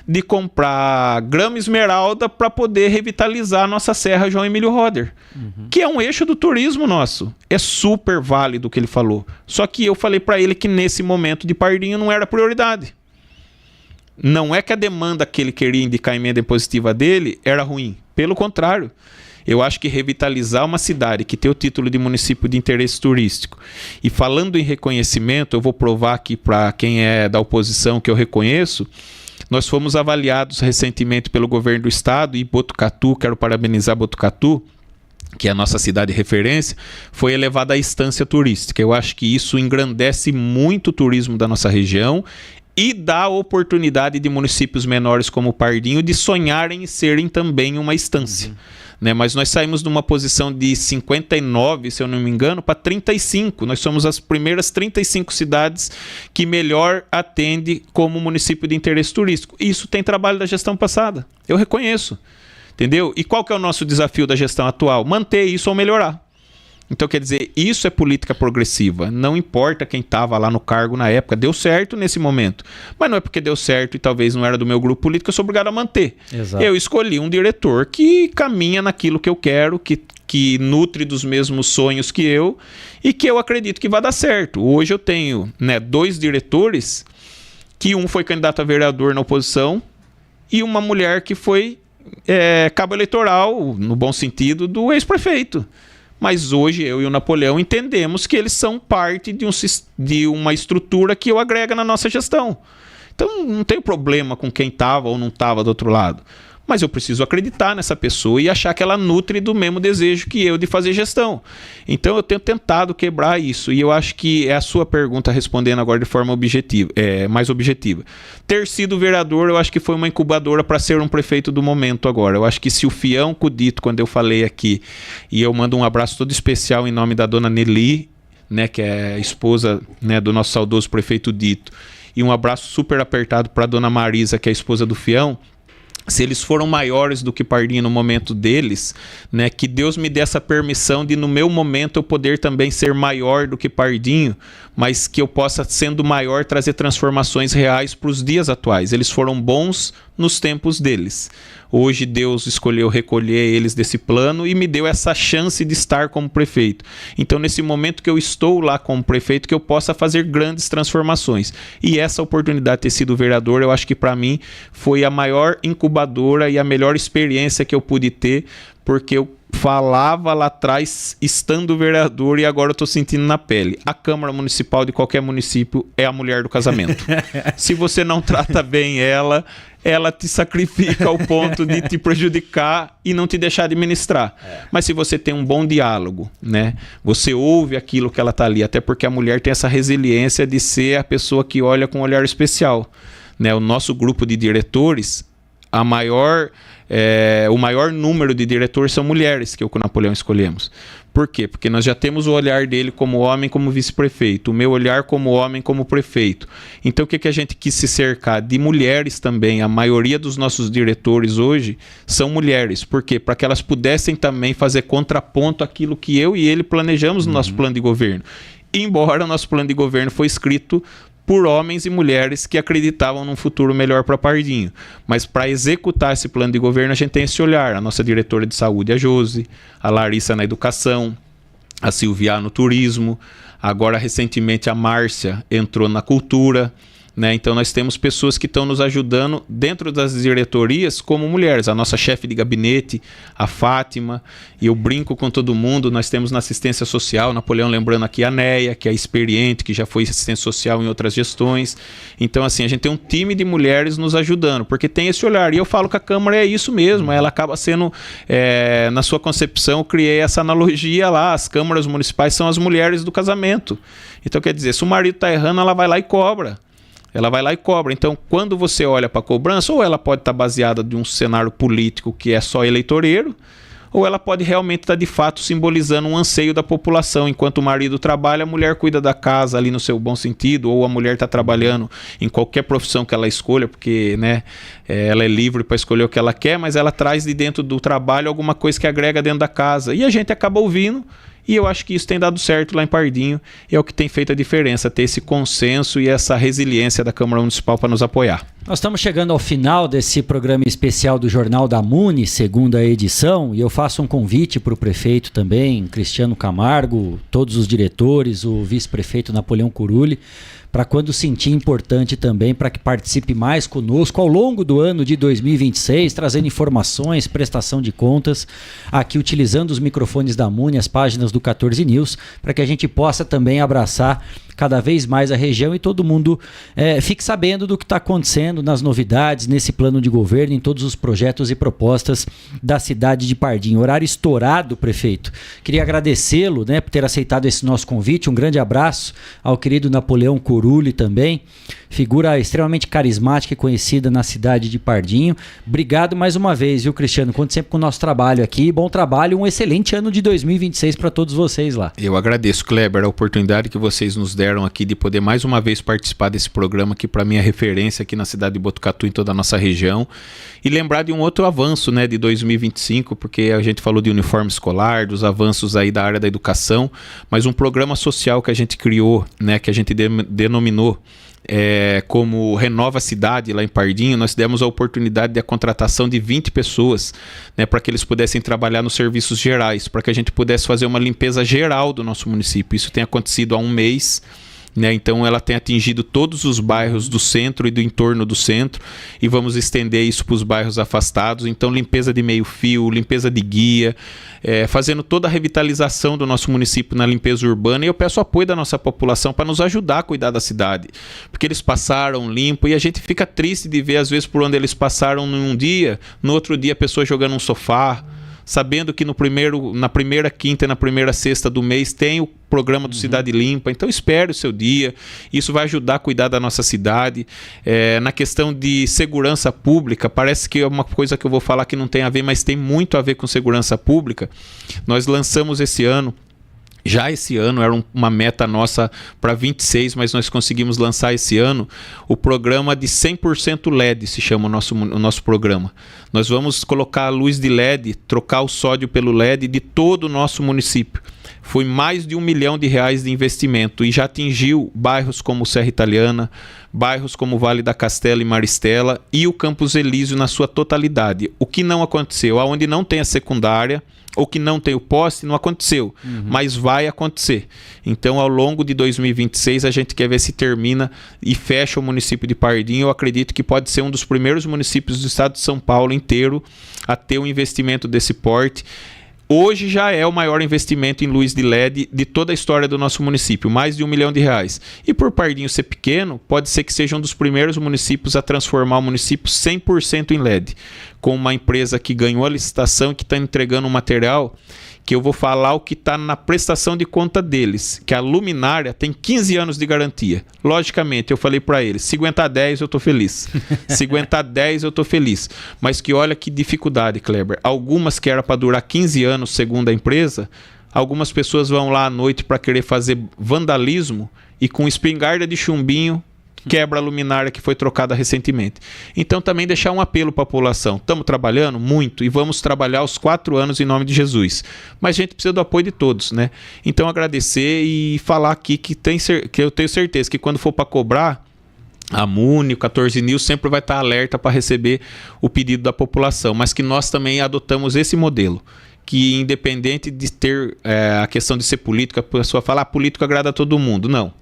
de comprar grama esmeralda para poder revitalizar a nossa Serra João Emílio Roder, que é um eixo do turismo nosso. É super válido o que ele falou. Só que eu falei para ele que nesse momento de Pardinho não era prioridade. Não é que a demanda que ele queria indicar a emenda impositiva dele era ruim. Pelo contrário. Eu acho que revitalizar uma cidade que tem o título de município de interesse turístico, e falando em reconhecimento, eu vou provar aqui para quem é da oposição que eu reconheço. Nós fomos avaliados recentemente pelo governo do estado e Botucatu, quero parabenizar Botucatu, que é a nossa cidade de referência, foi elevada à instância turística. Eu acho que isso engrandece muito o turismo da nossa região e dá oportunidade de municípios menores como Pardinho de sonharem e serem também uma instância. Mas nós saímos de uma posição de 59, se eu não me engano, para 35. Nós somos as primeiras 35 cidades que melhor atende como município de interesse turístico. Isso tem trabalho da gestão passada. Eu reconheço. Entendeu? E qual que é o nosso desafio da gestão atual? Manter isso ou melhorar. Então, quer dizer, isso é política progressiva. Não importa quem estava lá no cargo na época. Deu certo nesse momento. Mas não é porque deu certo e talvez não era do meu grupo político, eu sou obrigado a manter. Exato. Eu escolhi um diretor que caminha naquilo que eu quero, que nutre dos mesmos sonhos que eu e que eu acredito que vai dar certo. Hoje eu tenho 2 diretores, que um foi candidato a vereador na oposição e uma mulher que foi cabo eleitoral, no bom sentido, do ex-prefeito. Mas hoje eu e o Napoleão entendemos que eles são parte de uma estrutura que eu agrego na nossa gestão. Então não tenho problema com quem estava ou não estava do outro lado. Mas eu preciso acreditar nessa pessoa e achar que ela nutre do mesmo desejo que eu de fazer gestão. Então eu tenho tentado quebrar isso. E eu acho que é a sua pergunta respondendo agora de forma mais objetiva. Ter sido vereador, eu acho que foi uma incubadora para ser um prefeito do momento agora. Eu acho que se o Fião Cudito, quando eu falei aqui, e eu mando um abraço todo especial em nome da dona Nelly, que é a esposa do nosso saudoso prefeito Dito, e um abraço super apertado para a dona Marisa, que é a esposa do Fião. Se eles foram maiores do que Pardinho no momento deles, que Deus me dê essa permissão de no meu momento eu poder também ser maior do que Pardinho, mas que eu possa, sendo maior, trazer transformações reais para os dias atuais. Eles foram bons nos tempos deles. Hoje Deus escolheu recolher eles desse plano e me deu essa chance de estar como prefeito. Então, nesse momento que eu estou lá como prefeito, que eu possa fazer grandes transformações. E essa oportunidade de ter sido vereador, eu acho que para mim foi a maior incubadora e a melhor experiência que eu pude ter, porque eu falava lá atrás estando vereador e agora eu estou sentindo na pele. A Câmara Municipal de qualquer município é a mulher do casamento. Se você não trata bem ela te sacrifica ao ponto de te prejudicar e não te deixar administrar. Mas se você tem um bom diálogo, você ouve aquilo que ela está ali, até porque a mulher tem essa resiliência de ser a pessoa que olha com um olhar especial. O nosso grupo de diretores, o maior número de diretores são mulheres que eu com o Napoleão escolhemos. Por quê? Porque nós já temos o olhar dele como homem, como vice-prefeito, o meu olhar como homem, como prefeito. Então o que a gente quis se cercar? De mulheres também. A maioria dos nossos diretores hoje são mulheres. Por quê? Para que elas pudessem também fazer contraponto àquilo que eu e ele planejamos no nosso plano de governo. Embora o nosso plano de governo foi escrito por homens e mulheres que acreditavam num futuro melhor para Pardinho. Mas para executar esse plano de governo, a gente tem esse olhar. A nossa diretora de saúde, a Josi, a Larissa na educação, a Silvia no turismo, agora recentemente a Márcia entrou na cultura, né? Então nós temos pessoas que estão nos ajudando dentro das diretorias como mulheres. A nossa chefe de gabinete, a Fátima, e eu brinco com todo mundo, nós temos na assistência social, Napoleão lembrando aqui a Neia, que é experiente, que já foi assistente social em outras gestões. Então assim, a gente tem um time de mulheres nos ajudando, porque tem esse olhar, e eu falo que a Câmara é isso mesmo, ela acaba sendo, na sua concepção, eu criei essa analogia lá, as câmaras municipais são as mulheres do casamento. Então quer dizer, se o marido está errando, ela vai lá e cobra. Ela vai lá e cobra. Então, quando você olha para a cobrança, ou ela pode estar baseada em um cenário político que é só eleitoreiro, ou ela pode realmente estar, de fato, simbolizando um anseio da população. Enquanto o marido trabalha, a mulher cuida da casa ali no seu bom sentido, ou a mulher está trabalhando em qualquer profissão que ela escolha, porque, né, ela é livre para escolher o que ela quer, mas ela traz de dentro do trabalho alguma coisa que agrega dentro da casa. E a gente acaba ouvindo. E eu acho que isso tem dado certo lá em Pardinho, e é o que tem feito a diferença, ter esse consenso e essa resiliência da Câmara Municipal para nos apoiar. Nós estamos chegando ao final desse programa especial do Jornal da Muni, segunda edição, e eu faço um convite para o prefeito também, Cristiano Camargo, todos os diretores, o vice-prefeito Napoleão Curulli, para quando sentir importante também, para que participe mais conosco ao longo do ano de 2026, trazendo informações, prestação de contas, aqui utilizando os microfones da Muni, as páginas do 14 News, para que a gente possa também abraçar cada vez mais a região e todo mundo fique sabendo do que está acontecendo, nas novidades, nesse plano de governo, em todos os projetos e propostas da cidade de Pardinho. Horário estourado, prefeito. Queria agradecê-lo, né, por ter aceitado esse nosso convite. Um grande abraço ao querido Napoleão Curulli também, figura extremamente carismática e conhecida na cidade de Pardinho. Obrigado mais uma vez, viu, Cristiano? Conte sempre com o nosso trabalho aqui. Bom trabalho, um excelente ano de 2026 para todos vocês lá. Eu agradeço, Kleber, a oportunidade que vocês nos deram aqui de poder mais uma vez participar desse programa, que para mim é referência aqui na cidade de Botucatu, em toda a nossa região. E lembrar de um outro avanço, né, de 2025, porque a gente falou de uniforme escolar, dos avanços aí da área da educação, mas um programa social que a gente criou, né, que a gente denominou como Renova a Cidade lá em Pardinho. Nós demos a oportunidade de contratação de 20 pessoas, né, para que eles pudessem trabalhar nos serviços gerais, para que a gente pudesse fazer uma limpeza geral do nosso município. Isso tem acontecido há um mês, né? Então ela tem atingido todos os bairros do centro e do entorno do centro, e vamos estender isso para os bairros afastados. Então limpeza de meio fio, limpeza de guia, fazendo toda a revitalização do nosso município na limpeza urbana. E eu peço apoio da nossa população para nos ajudar a cuidar da cidade, porque eles passaram limpo e a gente fica triste de ver às vezes por onde eles passaram num dia, no outro dia a pessoa jogando um sofá, sabendo que na primeira quinta e na primeira sexta do mês tem o programa do Cidade Limpa. Então espere o seu dia, isso vai ajudar a cuidar da nossa cidade. Na questão de segurança pública, parece que é uma coisa que eu vou falar que não tem a ver, mas tem muito a ver com segurança pública. Nós lançamos esse ano, já esse ano, era uma meta nossa para 26, mas nós conseguimos lançar esse ano o programa de 100% LED, se chama o nosso programa. Nós vamos colocar a luz de LED, trocar o sódio pelo LED de todo o nosso município. Foi mais de R$1 milhão de investimento e já atingiu bairros como Serra Italiana, bairros como Vale da Castela e Maristela e o Campos Elísio na sua totalidade. O que não aconteceu, aonde não tem a secundária, ou que não tem o poste, não aconteceu, mas vai acontecer. Então, ao longo de 2026, a gente quer ver se termina e fecha o município de Pardinho. Eu acredito que pode ser um dos primeiros municípios do estado de São Paulo inteiro a ter um investimento desse porte. Hoje já é o maior investimento em luz de LED de toda a história do nosso município, mais de R$1 milhão. E por Pardinho ser pequeno, pode ser que seja um dos primeiros municípios a transformar o município 100% em LED, com uma empresa que ganhou a licitação e que está entregando um material que eu vou falar o que está na prestação de conta deles, que a luminária tem 15 anos de garantia. Logicamente, eu falei para eles, se aguentar 10 eu estou feliz, se aguentar 10 eu estou feliz, mas que olha que dificuldade, Kleber, algumas que era para durar 15 anos, segundo a empresa, algumas pessoas vão lá à noite para querer fazer vandalismo e com espingarda de chumbinho quebra a luminária que foi trocada recentemente. Então também deixar um apelo para a população. Estamos trabalhando muito e vamos trabalhar os 4 anos em nome de Jesus. Mas a gente precisa do apoio de todos, né? Então agradecer e falar aqui que eu tenho certeza que quando for para cobrar, a Muni, o 14 News sempre vai estar alerta para receber o pedido da população, mas que nós também adotamos esse modelo, que independente de ter a questão de ser político, a pessoa fala, político agrada a todo mundo. Não.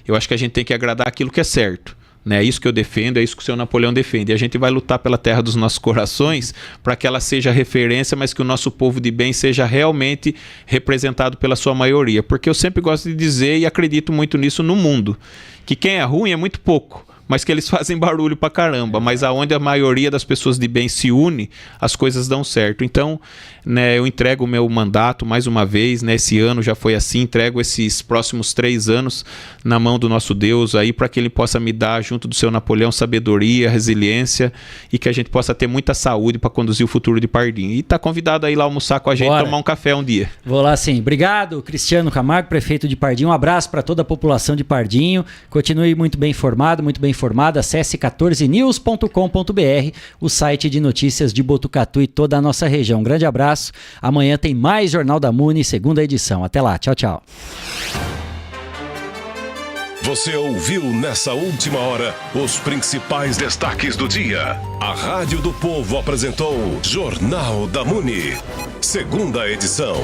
Eu acho que a gente tem que agradar aquilo que é certo, né? É isso que eu defendo, é isso que o seu Napoleão defende. E a gente vai lutar pela terra dos nossos corações para que ela seja referência, mas que o nosso povo de bem seja realmente representado pela sua maioria. Porque eu sempre gosto de dizer, e acredito muito nisso no mundo, que quem é ruim é muito pouco, mas que eles fazem barulho pra caramba, mas aonde a maioria das pessoas de bem se une, as coisas dão certo. Então, né, eu entrego o meu mandato mais uma vez, né, esse ano já foi assim, entrego esses próximos 3 anos na mão do nosso Deus aí, para que ele possa me dar, junto do seu Napoleão, sabedoria, resiliência, e que a gente possa ter muita saúde para conduzir o futuro de Pardinho. E tá convidado aí lá almoçar com a gente, Bora. tomar um café um dia. Vou lá sim. Obrigado, Cristiano Camargo, prefeito de Pardinho. Um abraço para toda a população de Pardinho. Continue muito bem informado, muito bem informado. Acesse 14news.com.br, o site de notícias de Botucatu e toda a nossa região. Um grande abraço. Amanhã tem mais Jornal da Muni, segunda edição. Até lá. Tchau, tchau. Você ouviu nessa última hora os principais destaques do dia. A Rádio do Povo apresentou Jornal da Muni, segunda edição.